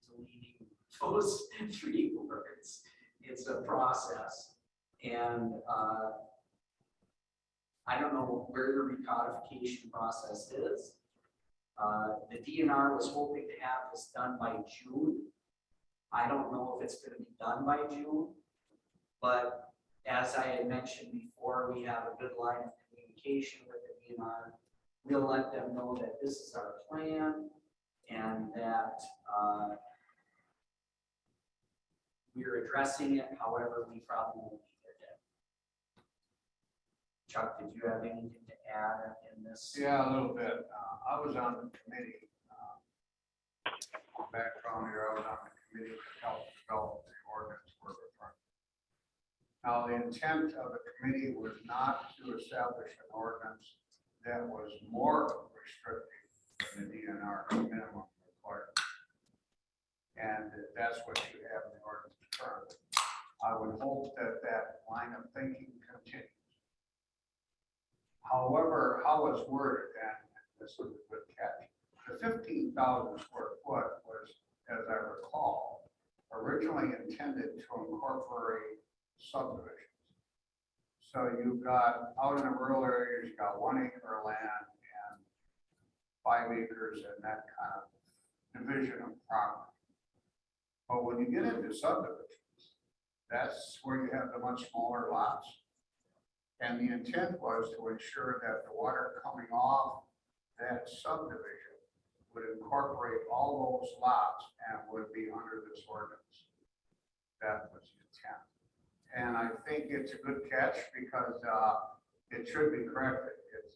deleting those 3 words. It's a process. And I don't know where the recodification process is. The DNR was hoping to have this done by June. I don't know if it's going to be done by June, but as I had mentioned before, we have a good line of communication with the DNR. We'll let them know that this is our plan and that we're addressing it. However, we probably won't be there yet. Chuck, did you have anything to add in this? Yeah, a little bit. I was on the committee, background here, I was on the committee to help develop the ordinance for the front. Now, the intent of the committee was not to establish an ordinance that was more restrictive than the DNR minimum requirement. And that's what you have in the ordinance currently. I would hope that that line of thinking continues. However, how it's worded, and this is a good catch, the 15,000 square foot was, as I recall, originally intended to incorporate subdivisions. So you've got, out in the rural areas, you've got 1 acre of land and 5 acres and that kind of division of property. But when you get into subdivisions, that's where you have the much smaller lots. And the intent was to ensure that the water coming off that subdivision would incorporate all those lots and would be under this ordinance. That was the intent. And I think it's a good catch because it should be corrected. It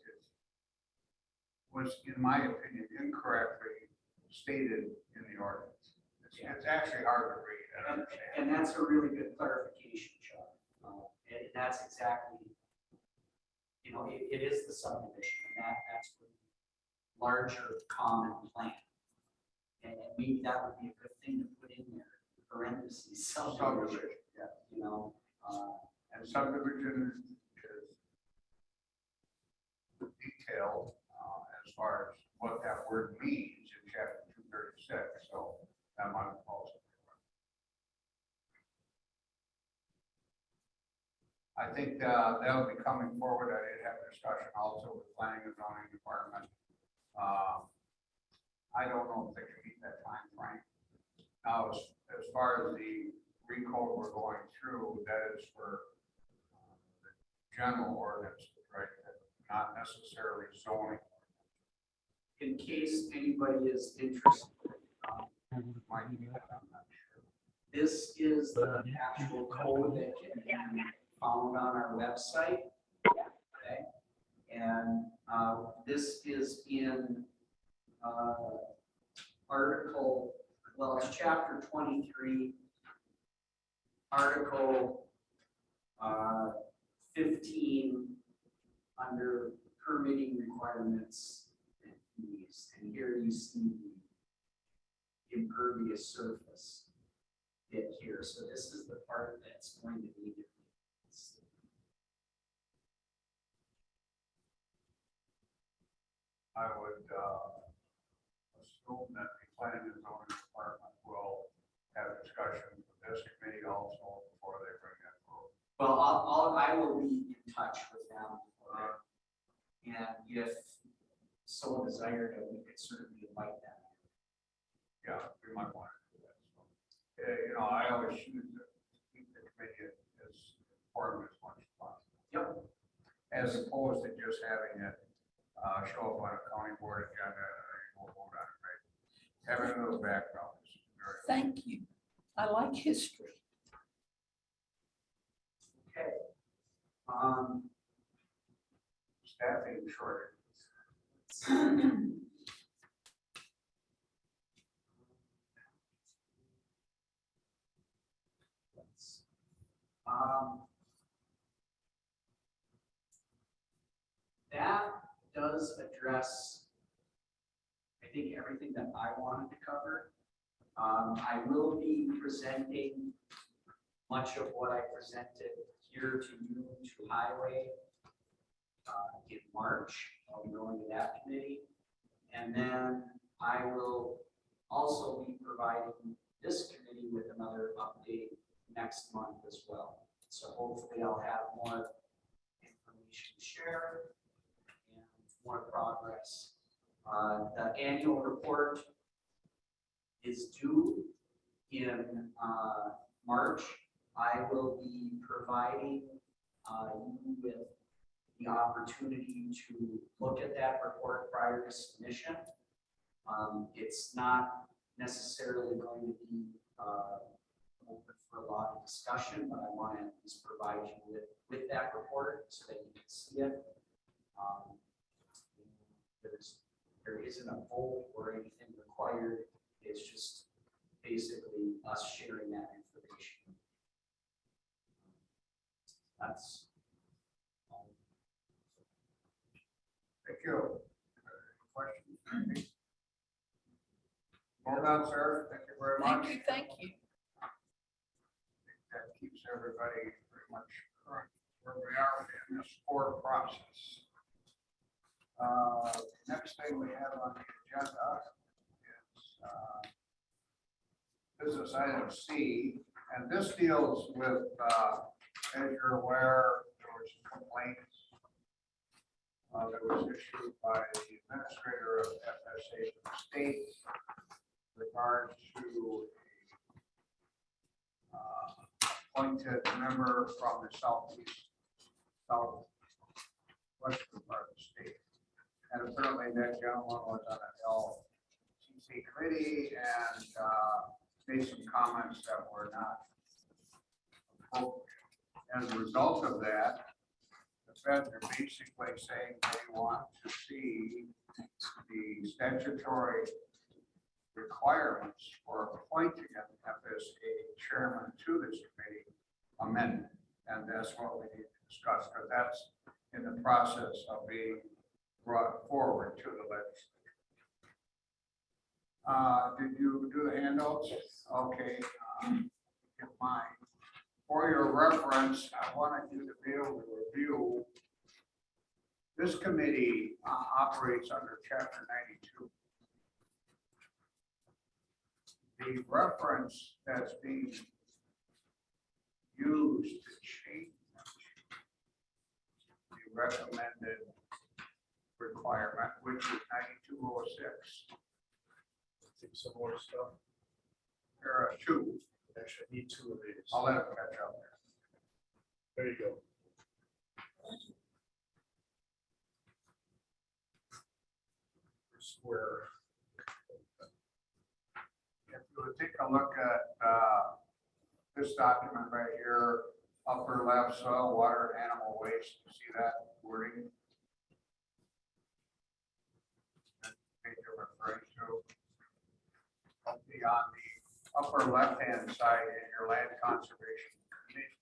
was, in my opinion, incorrectly stated in the ordinance. It's actually hard to read and understand. And that's a really good clarification, Chuck. And that's exactly, you know, it is the subdivision, and that's the larger common plan. And maybe that would be a good thing to put in there, parentheses, subdivision, Yeah. you know. And subdivision is detailed as far as what that word means in chapter 236, so that might also. I think that'll be coming forward. I did have a discussion also with planning and zoning department. I don't know if they can meet that time frame. Now, as far as the recode we're going through, that is for the general ordinance, right? Not necessarily zoning. In case anybody is interested, Might be that, I'm not sure. this is the actual code that can be found on our website. Okay, and this is in article, well, it's chapter 23, article 15 under permitting requirements and fees. And here you see the impervious surface bit here. So this is the part that's going to be different. I would assume that the planning and zoning department will have discussions with this committee also before they bring that forward. Well, I will be in touch with them. And if so desired, we could certainly invite them. Yeah, we might want to do that. So, you know, I always choose to keep the committee as informed as much as possible. Yep. As opposed to just having it show up on a county board agenda and we'll vote on it, right? Having a little background is very. Thank you. I like history. Okay. Staffing shortage. That does address, I think, everything that I wanted to cover. I will be presenting much of what I presented here to you to highway in March. I'll be going to that committee. And then I will also be providing this committee with another update next month as well. So hopefully I'll have more information to share and more progress. The annual report is due in March. I will be providing you with the opportunity to look at that report prior to submission. It's not necessarily going to be open for a lot of discussion, but I want to at least provide you with that report so that you can see it. There isn't a vote or anything required. It's just basically us sharing that information. That's all. Thank you. Questions? Well done, sir. Thank you very much. Thank you, thank you. That keeps everybody pretty much current where we are in this core process. Next thing we have on the agenda is business item C, and this deals with, as you're aware, there were some complaints that was issued by the administrator of FSA for the state with regard to appointed member from the southwestern part of the state. And apparently that gentleman was on an LCC committee and made some comments that were not appropriate. As a result of that, the feds are basically saying they want to see the statutory requirements for appointing an FSA chairman to this committee amended. And that's what we need to discuss, because that's in the process of being brought forward to the legislature. Did you do the handouts? Okay. Get mine. For your reference, I wanted you to be able to review this committee operates under chapter 92. The reference that's being used to change the recommended requirement, which is 9206. Some more stuff. There are two. Actually, I need two of these. I'll let it catch up there. There you go. Square. If you would take a look at this document right here, upper left, soil, water, animal waste, you see that wording? That page you're referring to. On the upper left-hand side in your land conservation committee.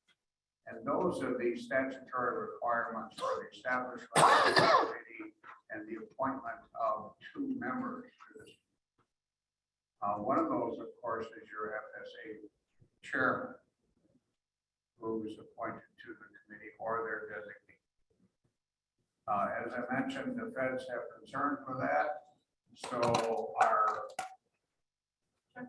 And those are the statutory requirements for the establishment of the committee and the appointment of two members to this. One of those, of course, is your FSA chairman, who is appointed to the committee or their designee. As I mentioned, the feds have concern for that. So our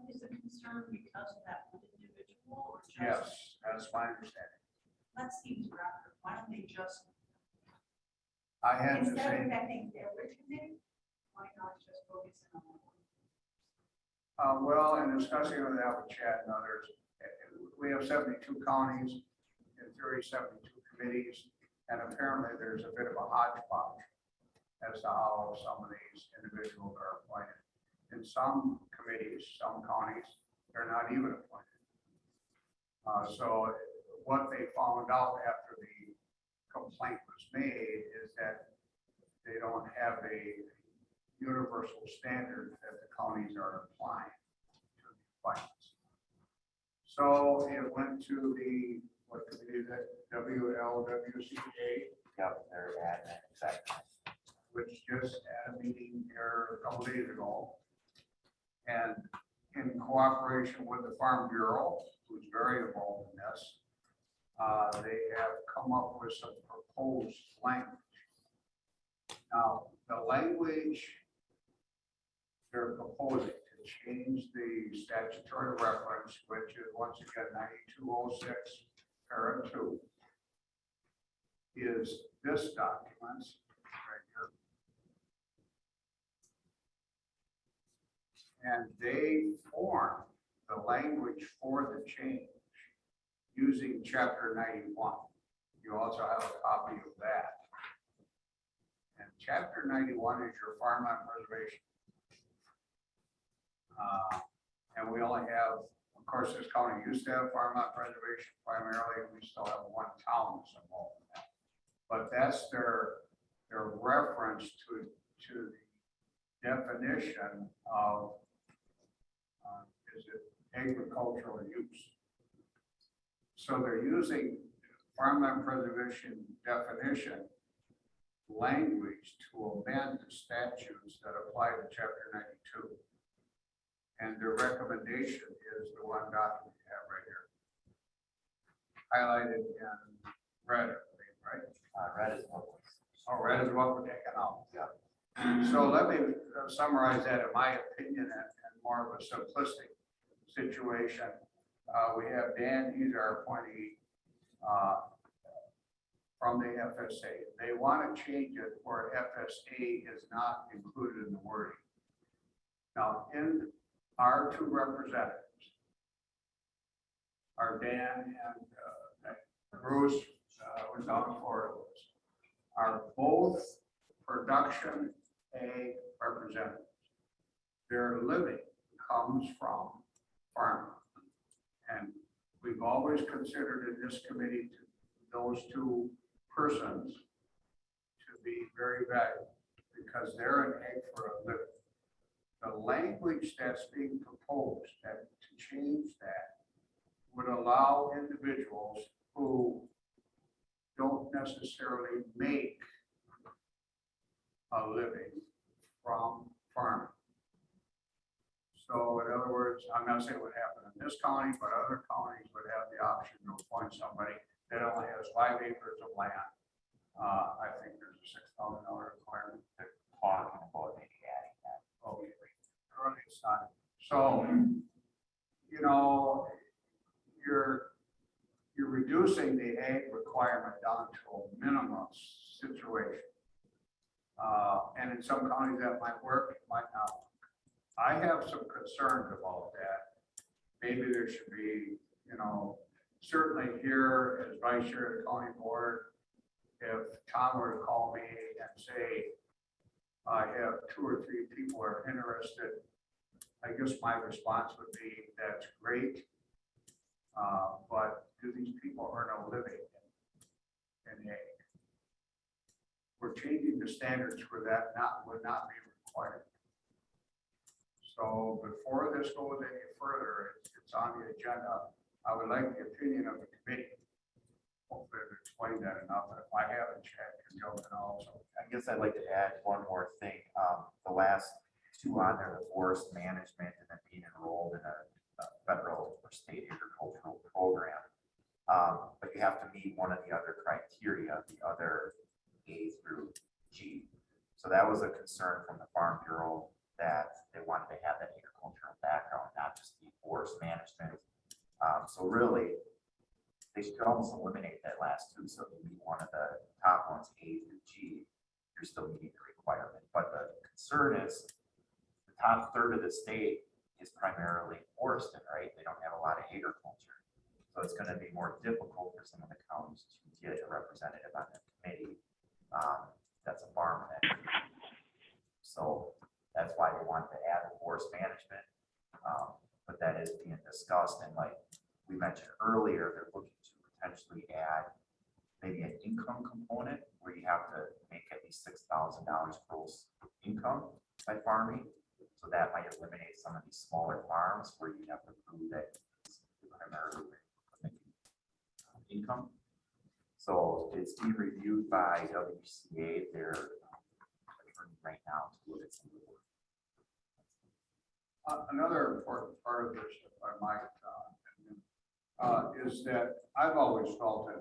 Is a concern because of that one individual or just? yes, that's my understanding. That seems rather, why don't they just, I had to instead of say, affecting every committee, why not just focus in on one? well, in discussing with that with Chad and others, we have 72 counties, in theory 72 committees, and apparently there's a bit of a hodgepodge as to how some of these individuals are appointed. In some committees, some counties, they're not even appointed. So what they found out after the complaint was made is that they don't have a universal standard that the counties are applying to the appointments. So it went to the, what committee is that, WLWCA, Yep, they're admin, exactly. which just had a meeting here a couple days ago. And in cooperation with the Farm Bureau, who's very involved in this, they have come up with some proposed language. Now, the language they're proposing to change the statutory reference, which is once again 9206, para 2, is this document right here. And they form the language for the change using chapter 91. You also have a copy of that. And chapter 91 is your farmland preservation. And we only have, of course, this county used to have farmland preservation primarily. We still have one town that's involved in that. But that's their reference to the definition of is it agricultural use. So they're using farmland preservation definition language to amend the statutes that apply to chapter 92. And their recommendation is the one document you have right here. Highlighted in red, right? Red is what was. Oh, red is what we're taking out. Yeah. So let me summarize that in my opinion and more of a simplistic situation. We have Dan, he's our appointee from the FSA. They want to change it where FSA is not included in the wording. Now, in our two representatives, our Dan and Bruce was down in Florida, are both production ag representatives. Their living comes from farming. And we've always considered in this committee those two persons to be very valuable because they're an ag for a living. The language that's being proposed that to change that would allow individuals who don't necessarily make a living from farming. So in other words, I'm not saying what happened in this county, but other counties would have the option to appoint somebody that only has 5 acres of land. I think there's a $6,000 requirement to talking about maybe adding that. Okay. All right, son. So, you know, you're reducing the ag requirement down to a minimum situation. And in some counties that might work, it might not. I have some concerns about that. Maybe there should be, you know, certainly here as vice chair of the county board, if Tom were to call me and say, I have 2 or 3 people who are interested, I guess my response would be, that's great. But do these people earn a living in ag? We're changing the standards for that would not be required. So before this goes any further, it's on the agenda. I would like the opinion of the committee. Hopefully I've explained that enough, but if I haven't, Chad can jump in also. I guess I'd like to add one more thing. The last 2 on there, the forest management and then being enrolled in a federal or state agricultural program. But you have to meet one of the other criteria, the other A through G. So that was a concern from the Farm Bureau that they wanted to have that agricultural background, not just the forest management. So really, they should almost eliminate that last 2. So if you meet one of the top ones, A through G, you're still meeting the requirement. But the concern is the top third of the state is primarily forested, right? They don't have a lot of agriculture. So it's going to be more difficult for some of the counties to get a representative on the committee that's a farmer. So that's why they want to add the forest management. But that is being discussed. And like we mentioned earlier, they're looking to potentially add maybe an income component where you have to make at least $6,000 gross income by farming. So that might eliminate some of these smaller farms where you have to prove that it's primarily making income. So it's being reviewed by WCA. They're attorney right now to look at some of the work. Another important part of this, if I might, is that I've always felt an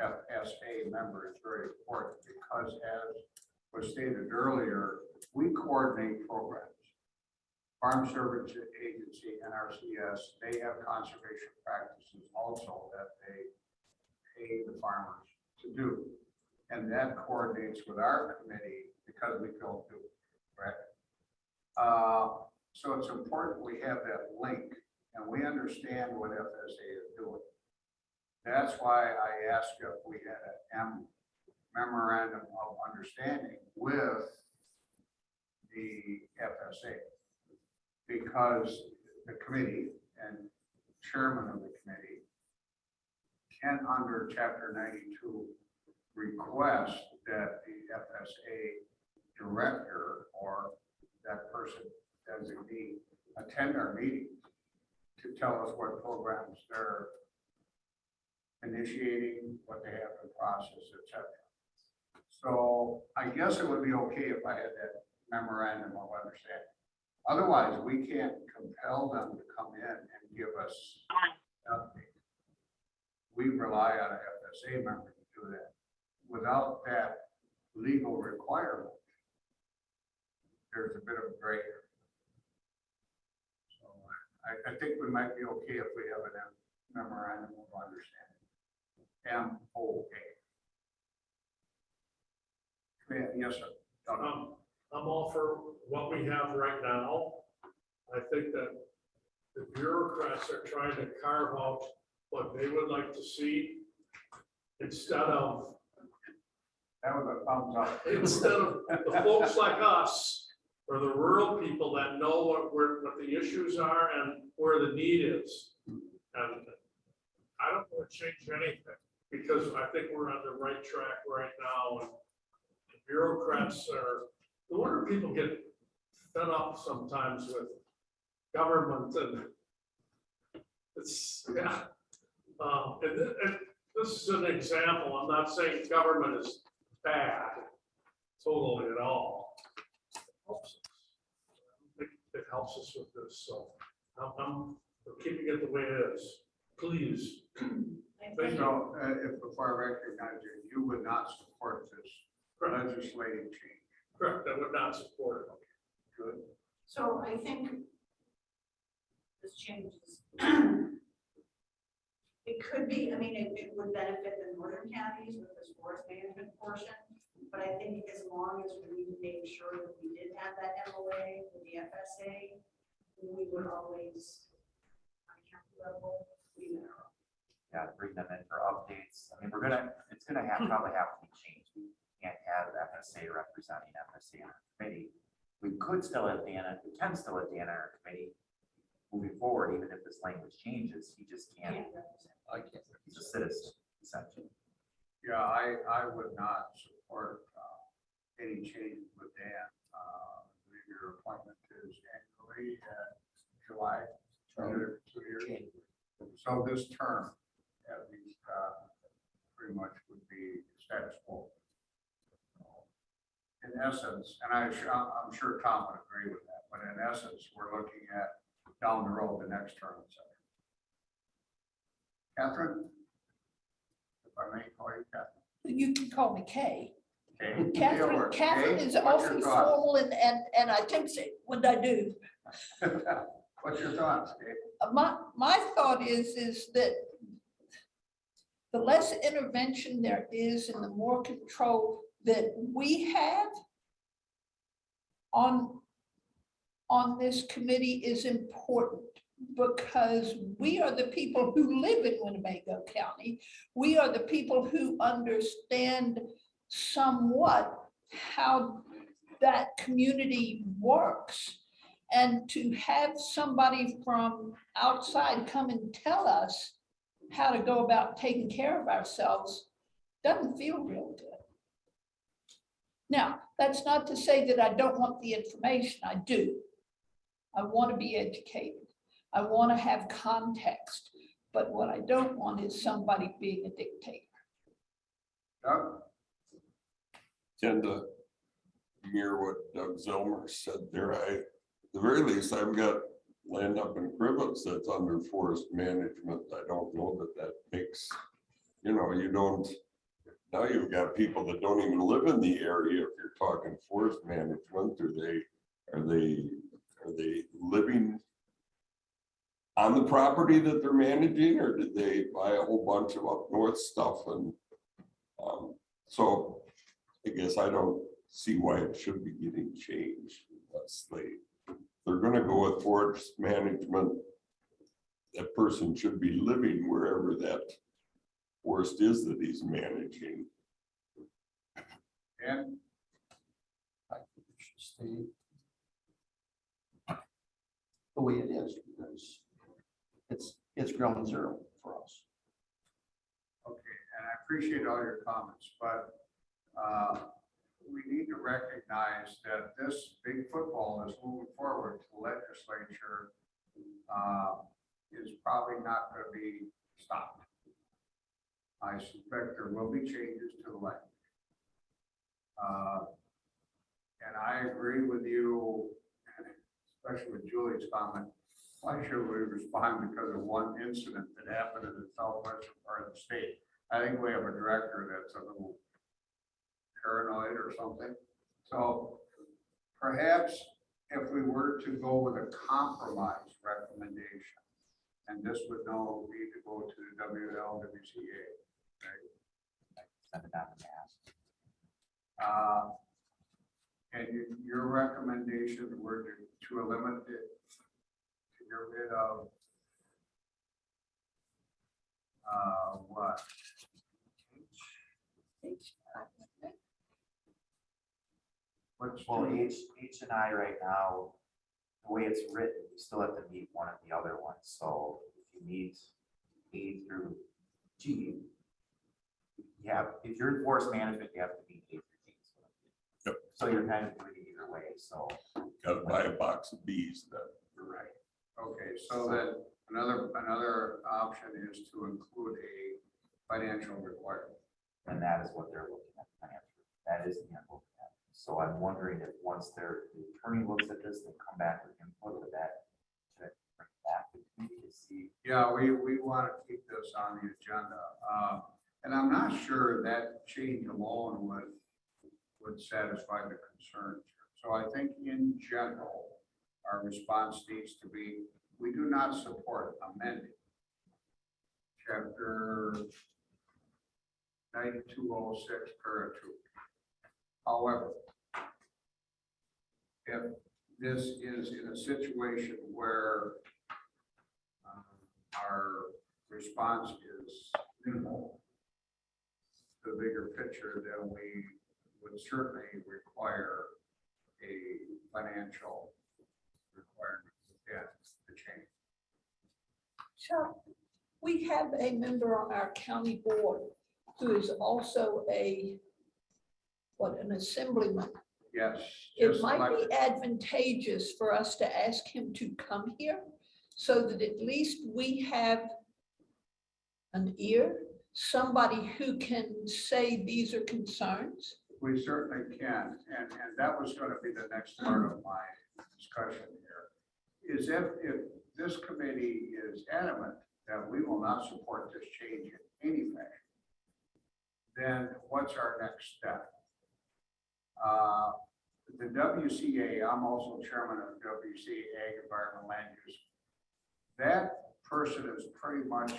FSA member is very important because, as was stated earlier, we coordinate programs. Farm Service Agency, NRCS, they have conservation practices also that they pay the farmers to do. And that coordinates with our committee because we don't do it, right? So it's important we have that link and we understand what FSA is doing. That's why I asked if we had a memorandum of understanding with the FSA, because the committee and chairman of the committee can, under Chapter 92, request that the FSA director or that person designee attend our meetings to tell us what programs they're initiating, what they have in process, etc. So I guess it would be okay if I had that memorandum of understanding. Otherwise, we can't compel them to come in and give us an update. We rely on an FSA member to do that. Without that legal requirement, there's a bit of a gray area. So I think we might be okay if we have a memorandum of understanding. MOA. Yes, sir. I'm all for what we have right now. I think that the bureaucrats are trying to carve out what they would like to see instead of That was a thumbs up. instead of the folks like us or the rural people that know what the issues are and where the need is. And I don't want to change anything because I think we're on the right track right now. And the bureaucrats are, no wonder people get fed up sometimes with government, and it's, yeah. And this is an example. I'm not saying government is bad totally at all. It helps us with this, so I'm keeping it the way it is. Please. Thank you. So if before I recognize you, you would not support this legislative change? Correct, I would not support it. Good. So I think this changes. It could be, I mean, it would benefit the northern counties with this forest management portion, but I think as long as we made sure that we did have that MOA with the FSA, we would always, on a county level, be there. Yeah, bring them in for updates. I mean, it's gonna probably have to be changed. We can't have FSA representing FSA on our committee. We could still have Dan, we can still have Dan on our committee moving forward, even if this language changes, he just can't. I can't. He's a citizen, essentially. Yeah, I would not support any changes with Dan. Your appointment is annually July, 2 years. So this term, at least, pretty much would be status quo. In essence, and I'm sure Tom would agree with that, but in essence, we're looking at down the road, the next term, et cetera. Catherine? If I may call you Catherine. You can call me Kay. Okay. Catherine is What's your awfully thoughts? formal and I think say, what I do. What's your thoughts, Kate? My thought is that the less intervention there is and the more control that we have on this committee is important, because we are the people who live in Winnebago County. We are the people who understand somewhat how that community works. And to have somebody from outside come and tell us how to go about taking care of ourselves doesn't feel real good. Now, that's not to say that I don't want the information. I do. I want to be educated. I want to have context. But what I don't want is somebody being a dictator. Doug? Tend to mirror what Doug Zelmer said there. At the very least, I've got land up in Crivets that's under forest management. I don't know that makes, you don't, now you've got people that don't even live in the area. If you're talking forest management, are they living on the property that they're managing, or did they buy a whole bunch of up north stuff? And so I guess I don't see why it should be getting changed unless they're gonna go with forest management. That person should be living wherever that forest is that he's managing. And I think it should stay the way it is, because it's ground zero for us. okay, and I appreciate all your comments, but we need to recognize that this big football is moving forward to the legislature is probably not going to be stopped. I suspect there will be changes to the language. And I agree with you, especially with Julie's comment. Why should we respond because of one incident that happened in the southwestern part of the state? I think we have a director that's a little paranoid or something. So perhaps if we were to go with a compromise recommendation, and this would now need to go to the WLWCA, right? Send it down the mask. And your recommendation were to eliminate it, to get rid of what? What's Well, H and I right now, the way it's written, you still have to meet one of the other ones. So if you meet A through G, if you're in forest management, you have to meet A through G. Yep. So you're kind of doing it either way, so. Gotta buy a box of bees then. You're right. Okay, so then another option is to include a financial requirement. And that is what they're looking at. Financially. That is the end of that. So I'm wondering if once the attorney looks at this, they come back with input with that. Should I bring it back to the committee to see? Yeah, we want to keep this on the agenda. And I'm not sure that change alone would would satisfy the concerns. So I think in general, our response needs to be, we do not support amending chapter 9206 para 2. However, if this is in a situation where our response is minimal, the bigger picture, then we would certainly require a financial requirement within the change. Chuck, we have a member on our county board who is also an assemblyman. Yes. It just might like- be advantageous for us to ask him to come here so that at least we have an ear, somebody who can say these are concerns. We certainly can, and that was going to be the next part of my discussion here, is if this committee is adamant that we will not support this change in any fashion, then what's our next step? The WCA, I'm also chairman of WCA Environmental Land Use. That person is pretty much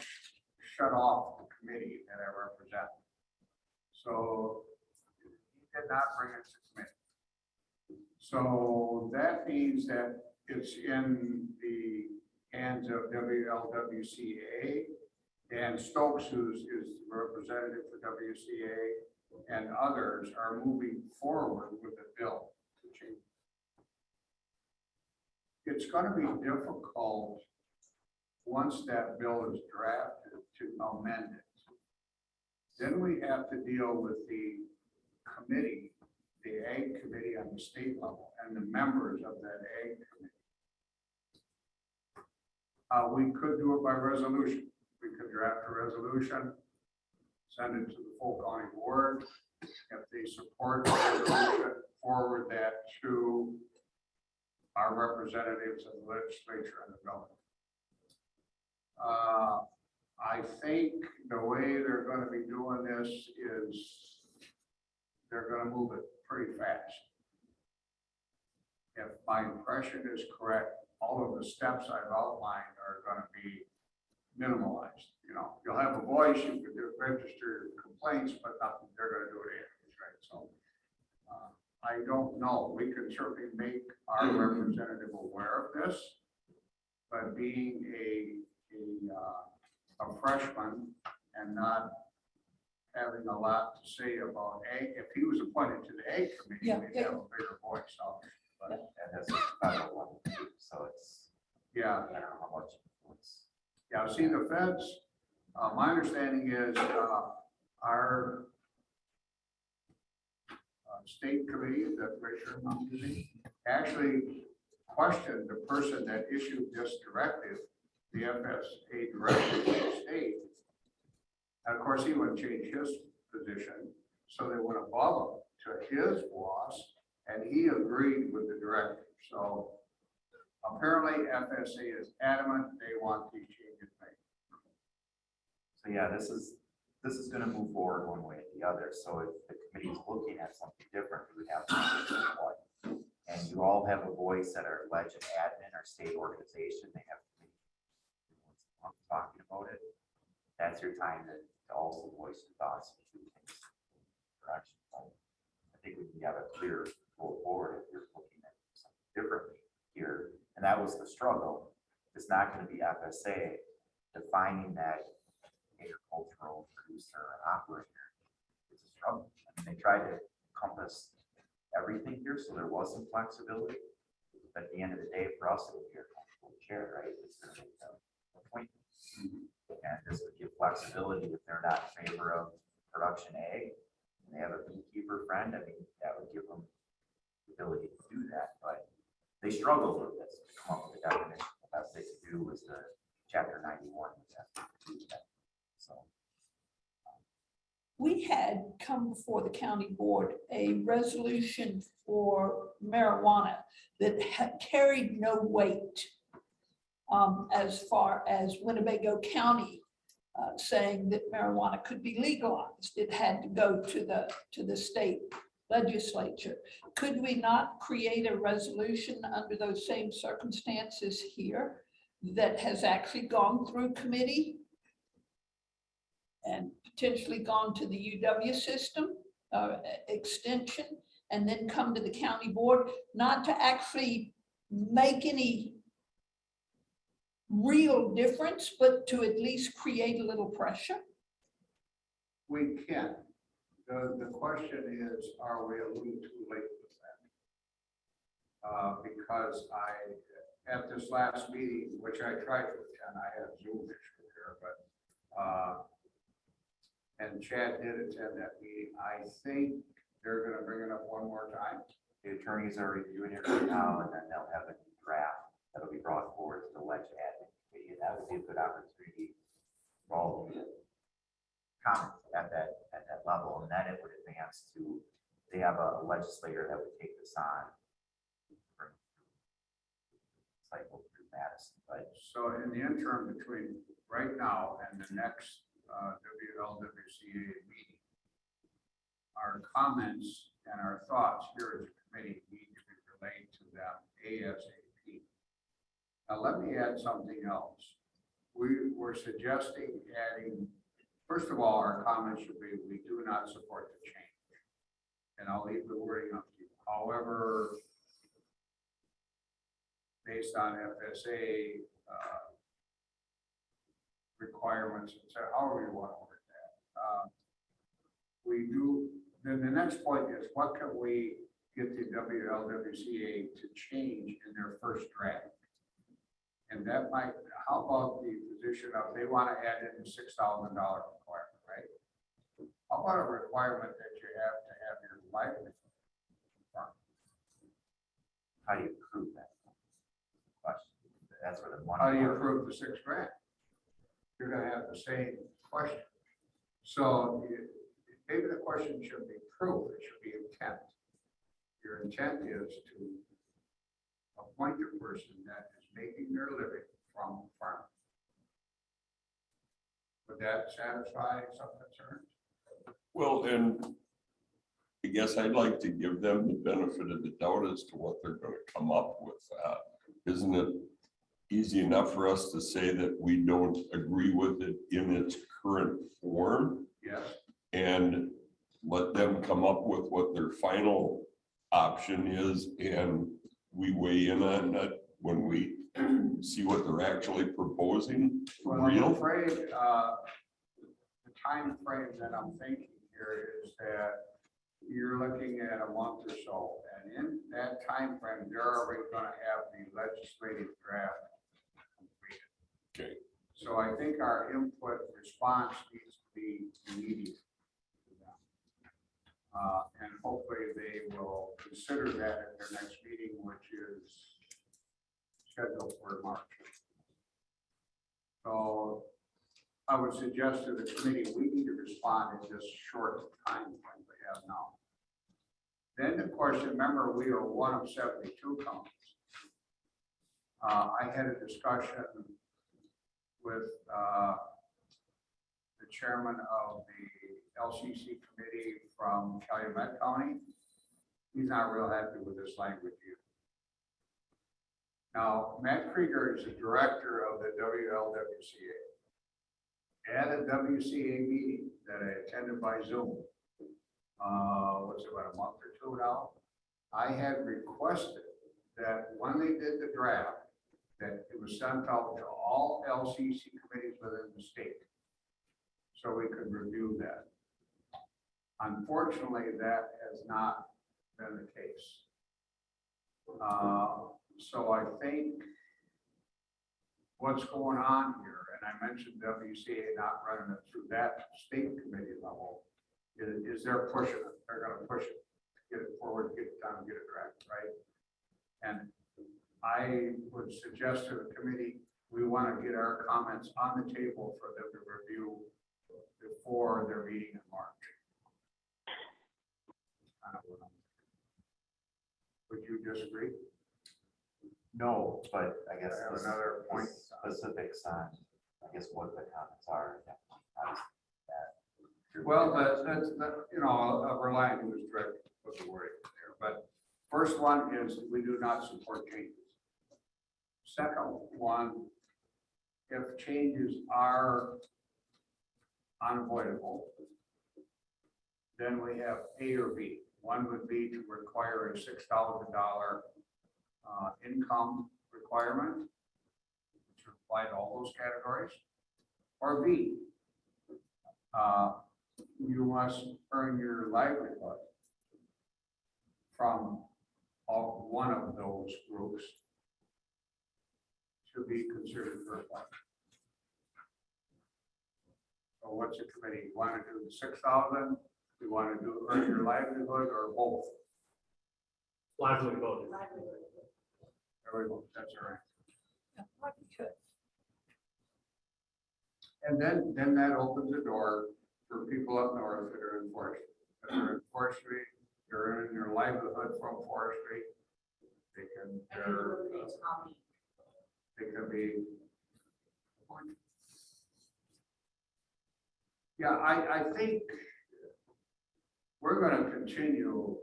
shut off the committee that I represent. So he did not bring it to committee. So that means that it's in the hands of WLWCA, and Stokes, who is the representative for WCA, and others are moving forward with the bill to change. It's going to be difficult once that bill is drafted to amend it. Then we have to deal with the committee, the Ag Committee on the state level, and the members of that Ag Committee. We could do it by resolution. We could draft a resolution, send it to the full county board. If they support the resolution, forward that to our representatives in the legislature and the government. I think the way they're going to be doing this is they're going to move it pretty fast. If my impression is correct, all of the steps I've outlined are going to be minimalized. You know, you'll have a voice, you can register complaints, but nothing, they're going to do it anyways, right? So I don't know. We can certainly make our representative aware of this, but being a freshman and not having a lot to say about Ag, if he was appointed to the Ag Committee, Yeah, we'd yeah. have a bigger voice. But And that's a federal one too, so it's, yeah, I don't know how much influence. yeah. See, the feds, my understanding is our state committee that Richard I'm using actually questioned the person that issued this directive, the FSA directive to the state. And of course, he wouldn't change his position, so they went above him to his boss, and he agreed with the directive. So apparently FSA is adamant they want these changes made. So yeah, this is gonna move forward one way or the other. So if the committee is looking at something different, we would have to choose one. And you all have a voice at our legend admin, our state organization. They have I'm talking about it. That's your time to also voice your thoughts and do things direction. I think we can have a clear go forward if you're looking at something differently here. And that was the struggle. It's not going to be FSA defining that agricultural producer or operator. It's a struggle. I mean, they tried to encompass everything here, so there was some flexibility. But at the end of the day, for us, it would be a comfortable chair, right? It's going to make them appointments. And this would give flexibility if they're not in favor of production ag, and they have a beekeeper friend. I mean, that would give them the ability to do that. But they struggled with this to come up with a definition. The best they could do was the chapter 91. So We had come before the county board a resolution for marijuana that had carried no weight as far as Winnebago County saying that marijuana could be legalized. It had to go to the state legislature. Could we not create a resolution under those same circumstances here that has actually gone through committee and potentially gone to the UW system, extension, and then come to the county board, not to actually make any real difference, but to at least create a little pressure? We can. The question is, are we a little too late with that? Because at this last meeting, which I tried to attend, I had a Zoom issue here, but, and Chad did attend that meeting. I think they're gonna bring it up one more time. The attorneys are reviewing it right now, and then they'll have a draft that'll be brought forward to the ledge admin committee, and that would be a good opportunity for all of you to comment at that level, and then it would advance to, they have a legislator that would take this on. Cycle through Madison, but So in the interim between right now and the next WLWCA meeting, our comments and our thoughts here as a committee need to be relayed to them ASAP. Now, let me add something else. We were suggesting adding, first of all, our comments should be, we do not support the change. And I'll leave the wording up to you. However, based on FSA requirements, and so however you want to word that. We do, then the next point is, what can we get the WLWCA to change in their first draft? And that might, how about the position of, they want to add in the $6,000 requirement, right? How about a requirement that you have to have your livelihood? how do you prove that? Question. That's where the money. How do you prove the $6 grand? You're gonna have the same question. So maybe the question shouldn't be proof, it should be intent. Your intent is to appoint a person that is making their living from farming. Would that satisfy some concerns? Well, and I guess I'd like to give them the benefit of the doubt as to what they're gonna come up with. Isn't it easy enough for us to say that we don't agree with it in its current form? Yes. And let them come up with what their final option is, and we weigh in on that when we see what they're actually proposing for Well, I'm real? afraid, the time frame that I'm thinking here is that you're looking at a month or so, and in that time frame, they're already gonna have the legislative draft completed. Okay. So I think our input response needs to be immediate. And hopefully they will consider that at their next meeting, which is scheduled for March. So I would suggest to the committee, we need to respond in this short time frame we have now. Then the question, remember, we are one of 72 counties. I had a discussion with the chairman of the LCC committee from Calumet County. He's not real happy with this language either. Now, Matt Krieger is the director of the WLWCA. At a WCA meeting that I attended by Zoom, what's it, about a month or two now, I had requested that when they did the draft, that it was sent out to all LCC committees within the state, so we could review that. Unfortunately, that has not been the case. So I think what's going on here, and I mentioned WCA not running it through that state committee level, is they're pushing it. They're going to push it, get it forward, get it done, get it drafted, right? And I would suggest to the committee, we want to get our comments on the table for them to review before their meeting in March. Would you disagree? No, but I guess I have this- another point. specifics on, I guess, what the comments are. Well, that's you know, a Reliant News director put the wording there. But first one is we do not support changes. Second one, if changes are unavoidable, then we have A or B. One would be to require a $6,000 income requirement, which would apply to all those categories. Or B, you must earn your livelihood from one of those groups to be considered for a plan. So what's the committee? You want to do the 6,000? You want to do earn your livelihood or both? livelihood. There we go. That's all right. Yeah, livelihood. And then that opens the door for people up north that are in forestry. If they're in forestry, they're earning their livelihood from forestry. They can, they can be. Yeah, I think we're going to continue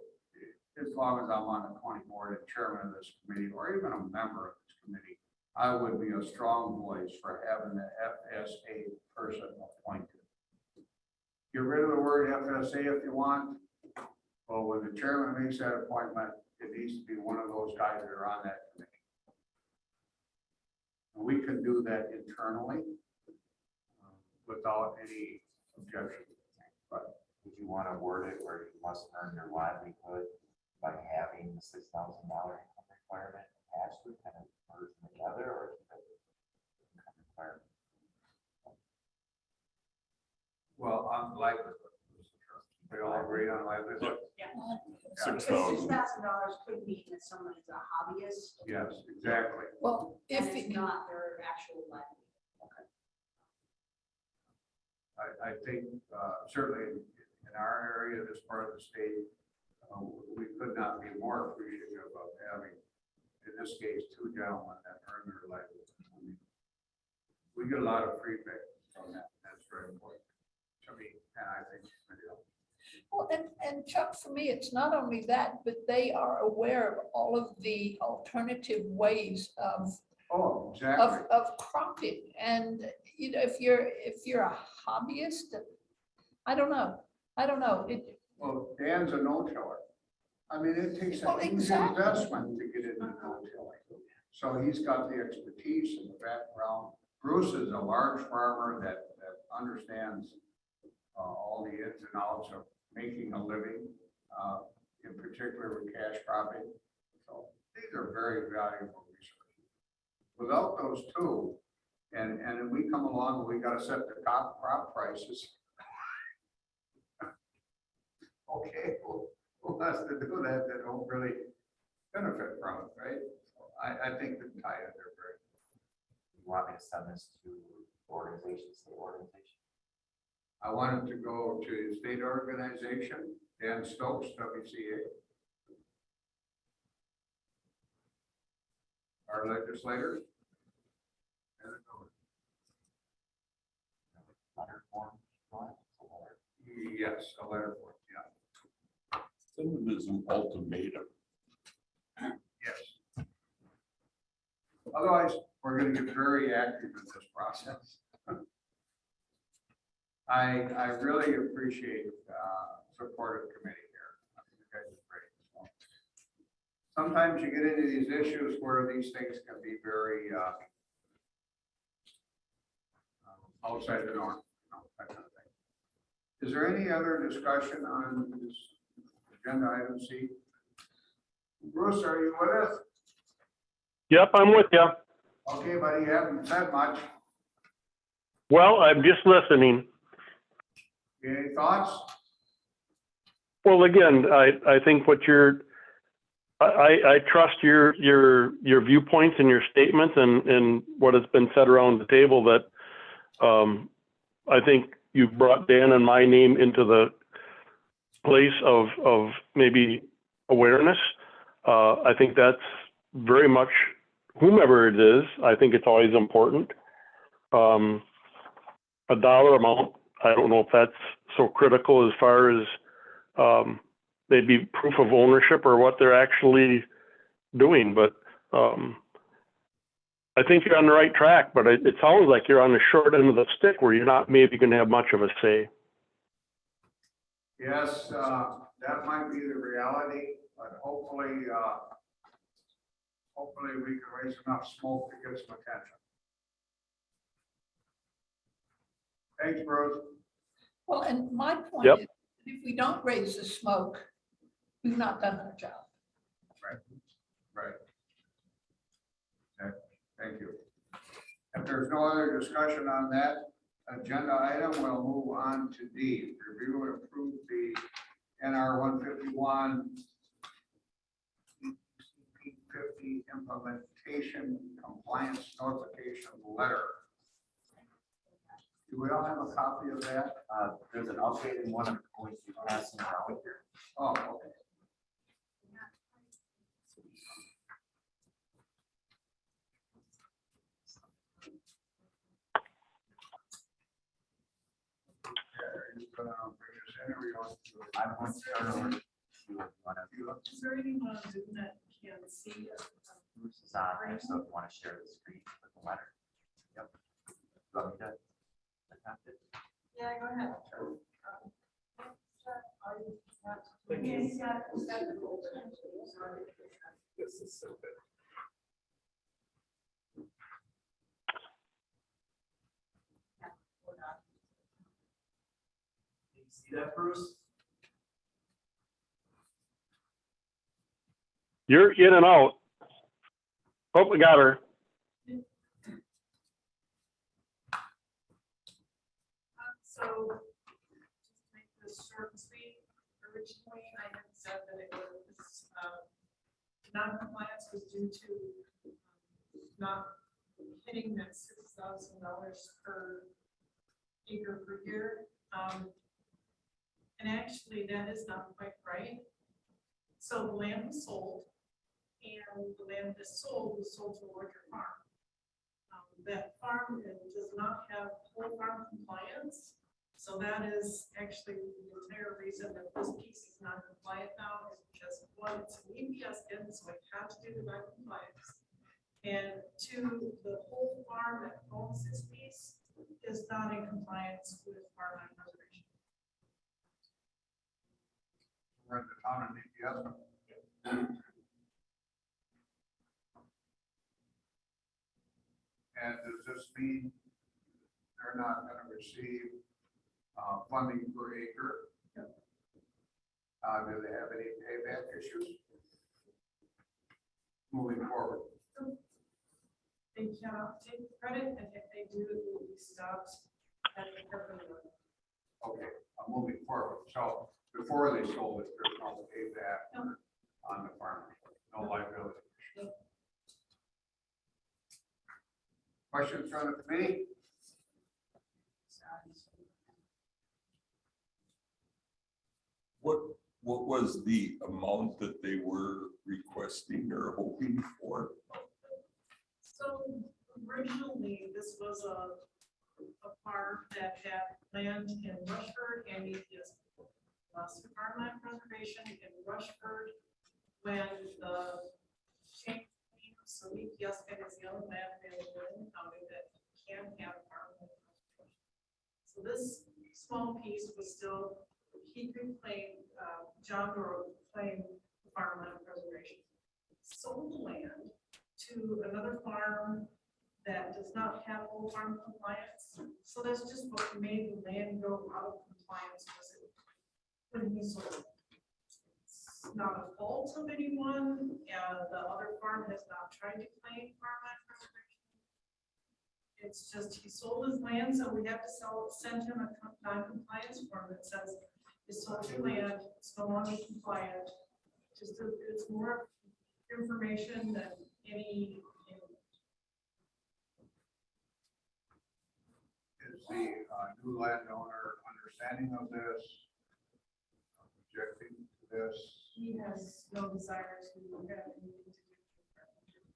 as long as I'm on the county board and chairman of this committee, or even a member of this committee. I would be a strong voice for having the FSA person appointed. Get rid of the word FSA if you want. But when the chairman makes that appointment, it needs to be one of those guys that are on that committee. And we can do that internally without any objection. But Would you want to word it where you must earn your livelihood by having the $6,000 income requirement attached to it, kind of merge them together, or income requirement? well, on livelihood. We all agree on livelihood? Yeah. $6,000. $6,000 could mean that someone is a hobbyist. Yes, exactly. Well, And if, it's not their actual livelihood. I think certainly in our area, this part of the state, we could not be more appreciative of having, in this case, two gentlemen that earn their livelihood. I mean, we get a lot of feedback from that. That's very important to me, and I think, you know, well, and Chuck, for me, it's not only that, but they are aware of all of the alternative ways of oh, exactly. of cropping. And, you know, if you're a hobbyist, I don't know. It, Well, Dan's a no-tiller. I mean, it takes a Well, huge exactly. investment to get into no-tilling. So he's got the expertise and the background. Bruce is a large farmer that understands all the ins and outs of making a living, in particular with cash cropping. So these are very valuable resources. Without those two, and then we come along, we got to set the top crop prices. Okay, well, who has to do that don't really benefit from it, right? So I think the tie-ins are very. You want me to send this to organizations, state organization? I want it to go to state organization, Dan Stokes, WCA. Our legislators. And it goes. Letter form, go ahead, it's a letter. Yes, a letter for it, yeah. Some of it is an ultimatum. Yes. Otherwise, we're going to get very active in this process. I really appreciate supportive committee here. I think you guys are great. So, sometimes you get into these issues where these things can be very outside the norm, you know, that kind of thing. Is there any other discussion on this agenda item C? Bruce, are you with us? Yep, I'm with you. Okay, buddy, you haven't said much. Well, I'm just listening. Any thoughts? Well, again, I think what I trust your viewpoints and your statements and what has been said around the table that I think you've brought Dan and my name into the place of maybe awareness. I think that's very much whomever it is. I think it's always important. A dollar amount, I don't know if that's so critical as far as they'd be proof of ownership or what they're actually doing, but, I think you're on the right track, but it sounds like you're on the short end of the stick where you're not maybe gonna have much of a say. Yes, that might be the reality, but hopefully, hopefully we can raise enough smoke to get some attention. Thanks, Bruce. Well, and my point Yep. is, if we don't raise the smoke, we've not done our job. Right. Okay, thank you. If there's no other discussion on that agenda item, we'll move on to D. Review and approve the NR 151 50 implementation compliance notification letter. Do we all have a copy of that? There's an updated one I'm going to be passing around here. Oh, okay. Are you gonna bring us in, or you want to do it? I'm going to turn over to one of you. Is there anyone on Zoom that can see it? Bruce is on there, so if you want to share the screen with the letter. Yep. You want me to attempt it? Yeah, go ahead. Thank Yeah, you. he's got the gold. This is so good. Do you see that, Bruce? You're in and out. Oh, we got her. So, just to make this short and sweet, originally I had said that it was, non-compliance was due to not hitting that $6,000 per acre per year. And actually, that is not quite right. So the land was sold, and the land that's sold was sold to a larger farm. That farm does not have whole farm compliance. So that is actually the entire reason that this piece is not compliant now is because one, it's an EPS in, so it has to do the right compliance. And two, the whole farm that owns this piece is not in compliance with farmland preservation. We're in the town of DPS. And does this mean they're not gonna receive funding per acre? Do they have any payback issues moving forward? They cannot take credit, and if they do, it will be stopped at the revenue. Okay, moving forward. So before they sold it, there's no payback on the farm, no liability. Questions from the committee? What was the amount that they were requesting or hoping for? So originally, this was a farm that had land in Rushford and EPS. Lost to farmland preservation in Rushford when the change came, so EPS is the only land available in the county that can have farmland preservation. So this small piece was still, he could claim, John Doe claimed farmland preservation. Sold the land to another farm that does not have full farm compliance. So that's just what made the land go out of compliance was it when he sold it. It's not a fault of anyone, and the other farm has not tried to claim farmland preservation. It's just he sold his land, so we have to send him a non-compliance form that says you sold your land, it's no longer compliant. It's more information than any. Is the new landowner understanding of this? Objecting to this? He has no desire to have anything to do with it.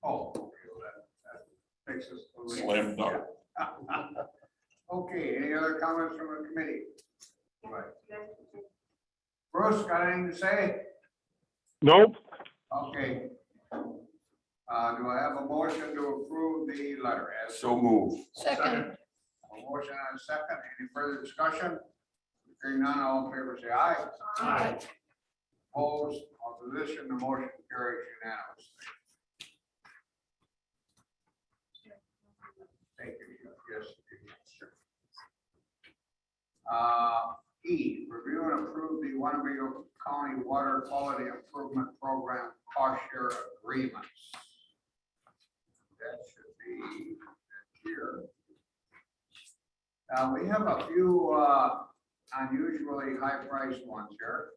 Oh, okay, well, that makes us. Slam dunk. Okay, any other comments from the committee? Right. Bruce, got anything to say? Nope. Okay. Do I have a motion to approve the letter as So move. Second, a motion and a second? Any further discussion? Hearing none, all in favor, say aye. Aye. Opposed, opposition, the motion carries unanimously. Thank you. Yes. Sure. E, review and approve the Winnebago County Water Quality Improvement Program cost share agreements. That should be here. We have a few unusually high-priced ones here.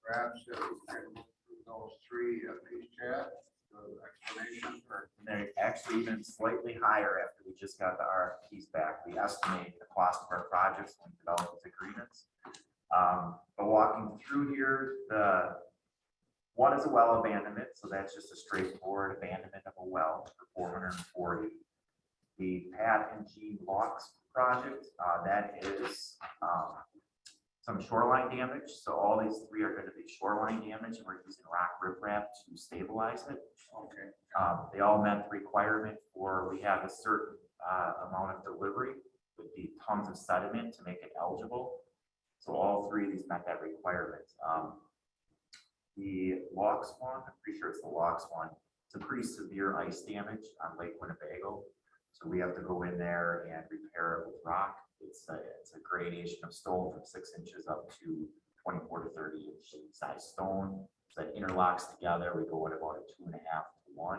Perhaps if we can go through those three, please, Chad, the explanation for. And they're actually even slightly higher after we just got the RFPs back. We estimate the cost of our projects when we develop these agreements. But walking through here, the one is a well abandonment, so that's just a straightforward abandonment of a well for 440. The Pat and G Locks project, that is some shoreline damage. So all these three are going to be shoreline damage, and we're using rock riprap to stabilize it. Okay. They all met the requirement for, we have a certain amount of delivery with the tons of sediment to make it eligible. So all three of these met that requirement. The Locks one, I'm pretty sure it's the Locks one, it's a pretty severe ice damage on Lake Winnebago. So we have to go in there and repair it with rock. It's a gradation of stone from 6 inches up to 24 to 30 inch size stone. So that interlocks together. We go at about a 2.5 to 1.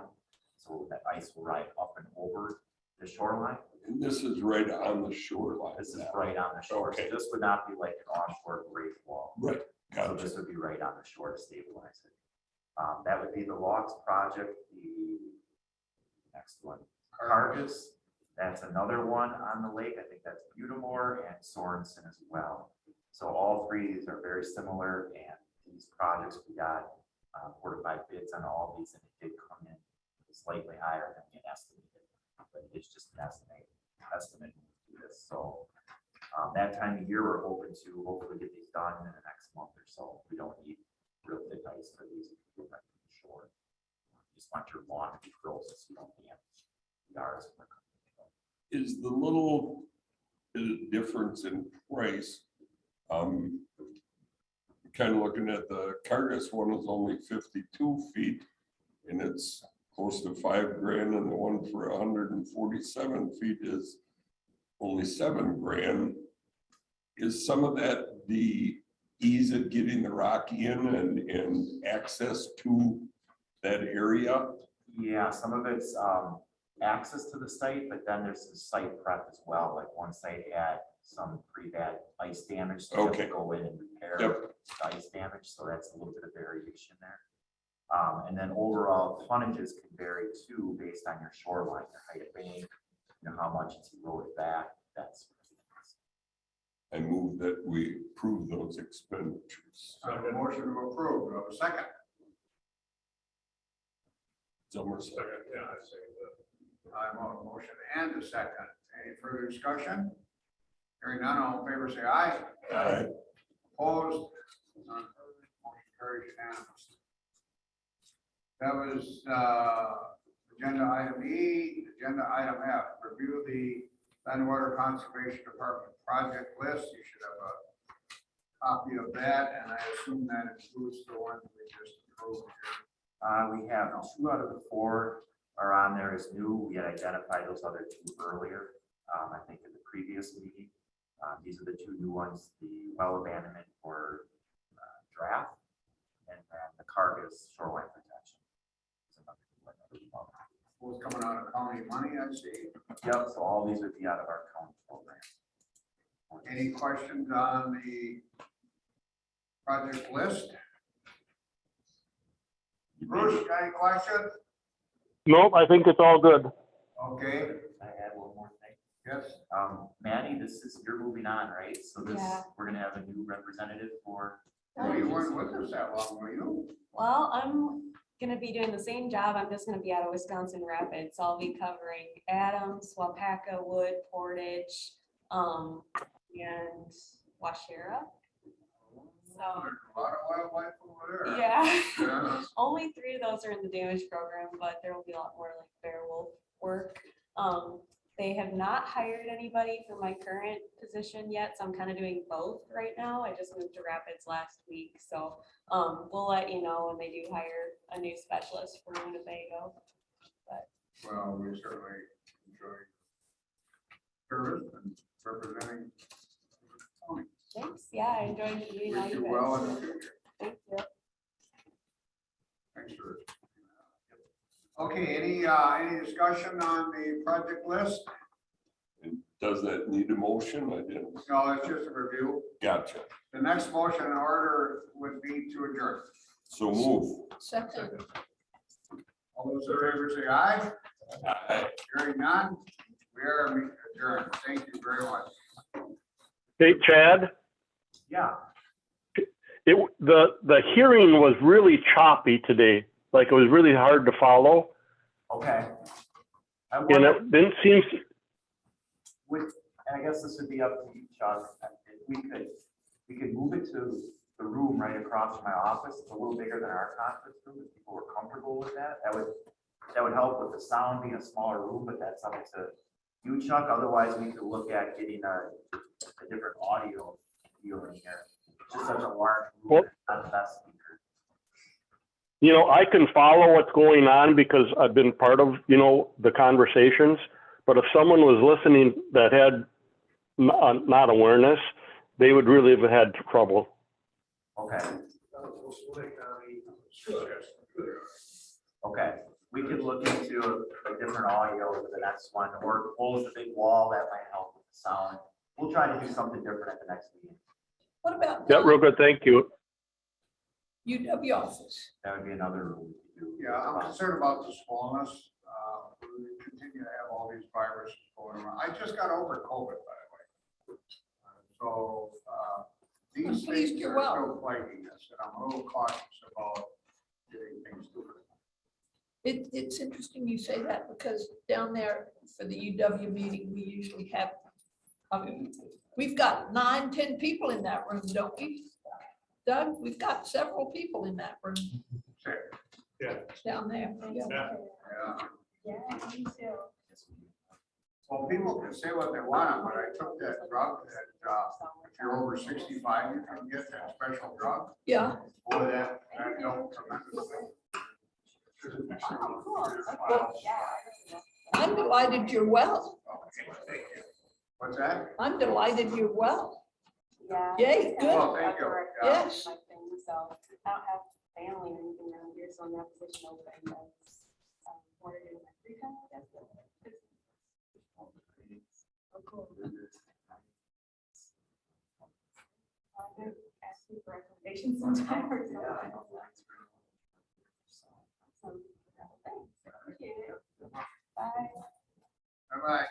So that ice will ride up and over the shoreline. And this is right on the shoreline. This is right on the shore. So Okay. this would not be like an offshore grade wall. Right. So Gotcha. this would be right on the shore to stabilize it. That would be the Locks project. The next one, Cargus. That's another one on the lake. I think that's Butamore and Sorensen as well. So all three of these are very similar, and these projects, we got 4 to 5 bids on all of these, and it did come in slightly higher than we estimated, but it's just an estimate to this. So that time of year, we're hoping to hopefully get these done in the next month or so. We don't need real thick ice for these. We're right from the shore. Just want your lawn to be frozen so you don't damage yards. Is the little difference in price? Kind of looking at the Cargus one is only 52 feet and it's close to $5,000, and the one for 147 feet is only $7,000. Is some of that the ease of getting the rock in and access to that area? Yeah, some of it's access to the site, but then there's some site prep as well. Like one site had some pretty bad ice damage, so we have to go in and repair the ice damage. So that's a little bit of variation there. And then overall tonnages can vary too based on your shoreline, your height of bank, how much it's eroded back. That's I move that we approve those expenditures. Motion to approve. Do I have a second? Zomer second. Second, yeah, I say that. I have a motion and a second. Any further discussion? Hearing none, all in favor, say aye. Aye. Opposed? None heard. Motion carries unanimously. That was agenda item E. Agenda item F, review the Land and Water Conservation Department project list. You should have a copy of that, and I assume that includes the ones we just approved here. we have 2 out of the 4 are on there as new. We had identified those other 2 earlier, I think in the previous meeting. These are the 2 new ones, the well abandonment for draft, and then the Cargus shoreline protection. What's coming out of county money, I see. Yep, so all these would be out of our county program. Any questions on the project list? Bruce, got any questions? Nope, I think it's all good. Okay, Can I add one more thing? yes. Maddie, you're moving on, right? So Yeah. we're gonna have a new representative for. Well, you weren't with us that long, were you? Well, I'm gonna be doing the same job. I'm just gonna be out of Wisconsin Rapids. So I'll be covering Adams, Wapaka, Wood, Portage, and Washera. So, There's a lot of wildlife over there. yeah. Yeah. Only 3 of those are in the damage program, but there will be a lot more like bear wolf work. They have not hired anybody for my current position yet, so I'm kind of doing both right now. I just moved to Rapids last week, so we'll let you know when they do hire a new specialist for Winnebago. Well, we certainly enjoy service and representing. the county. Thanks. Yeah, I enjoyed meeting all Wish you you guys. well in the future. Thank you. Thanks for. Okay, any discussion on the project list? And does that need a motion? I didn't. No, it's just a review. Gotcha. The next motion in order would be to adjourn. So move. Second. All those in favor say aye. Aye. Hearing none, we are adjourned. Thank you very much. Hey, Chad, Yeah, the hearing was really choppy today. Like it was really hard to follow. okay. I And wonder, it didn't seem, and I guess this would be up to you, Chuck, if we could move it to the room right across from my office. It's a little bigger than our conference room, if people were comfortable with that. That would help with the sound being a smaller room, but that's up to you, Chuck. Otherwise, we could look at getting a different audio deal in here. It's just such a large room, not the best speaker. you know, I can follow what's going on because I've been part of, you know, the conversations. But if someone was listening that had not awareness, they would really have had trouble. Okay, okay. We could look into a different audio for the next one, or close the big wall. That might help with the sound. We'll try to do something different at the next meeting. What about Yeah, real good, thank you. UW office? That would be another room we could do. Yeah, I'm concerned about the smallness. We continue to have all these viruses going around. I just got over COVID, by the way. So I'm these pleased things you're are well. still plaguing us, and I'm a little cautious about getting things to it. It's interesting you say that because down there for the UW meeting, we usually have, I mean, we've got 9, 10 people in that room, don't we? Doug, we've got several people in that room Yeah. down there. Yeah. Yeah. Yeah, me too. Well, people can say what they want, but I took that drug that if you're over 65, you can get that special drug. Yeah. Boy, that helped tremendously. Oh, cool. Okay. Yeah. I'm delighted you're well. What's that? I'm delighted you're well. Yeah. Yay, good. Well, thank you. Yeah. Yes. My thing, so I don't have family or anything around here, so I'm in that position open. But what are you doing in my free time, I guess? Oh, cool. I'm gonna ask you for recommendations sometime or something. Thanks. Appreciate it. Bye. Bye-bye.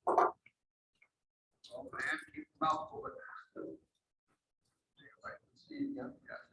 Oh, man, keep your mouth open. See if I can see you. Yeah.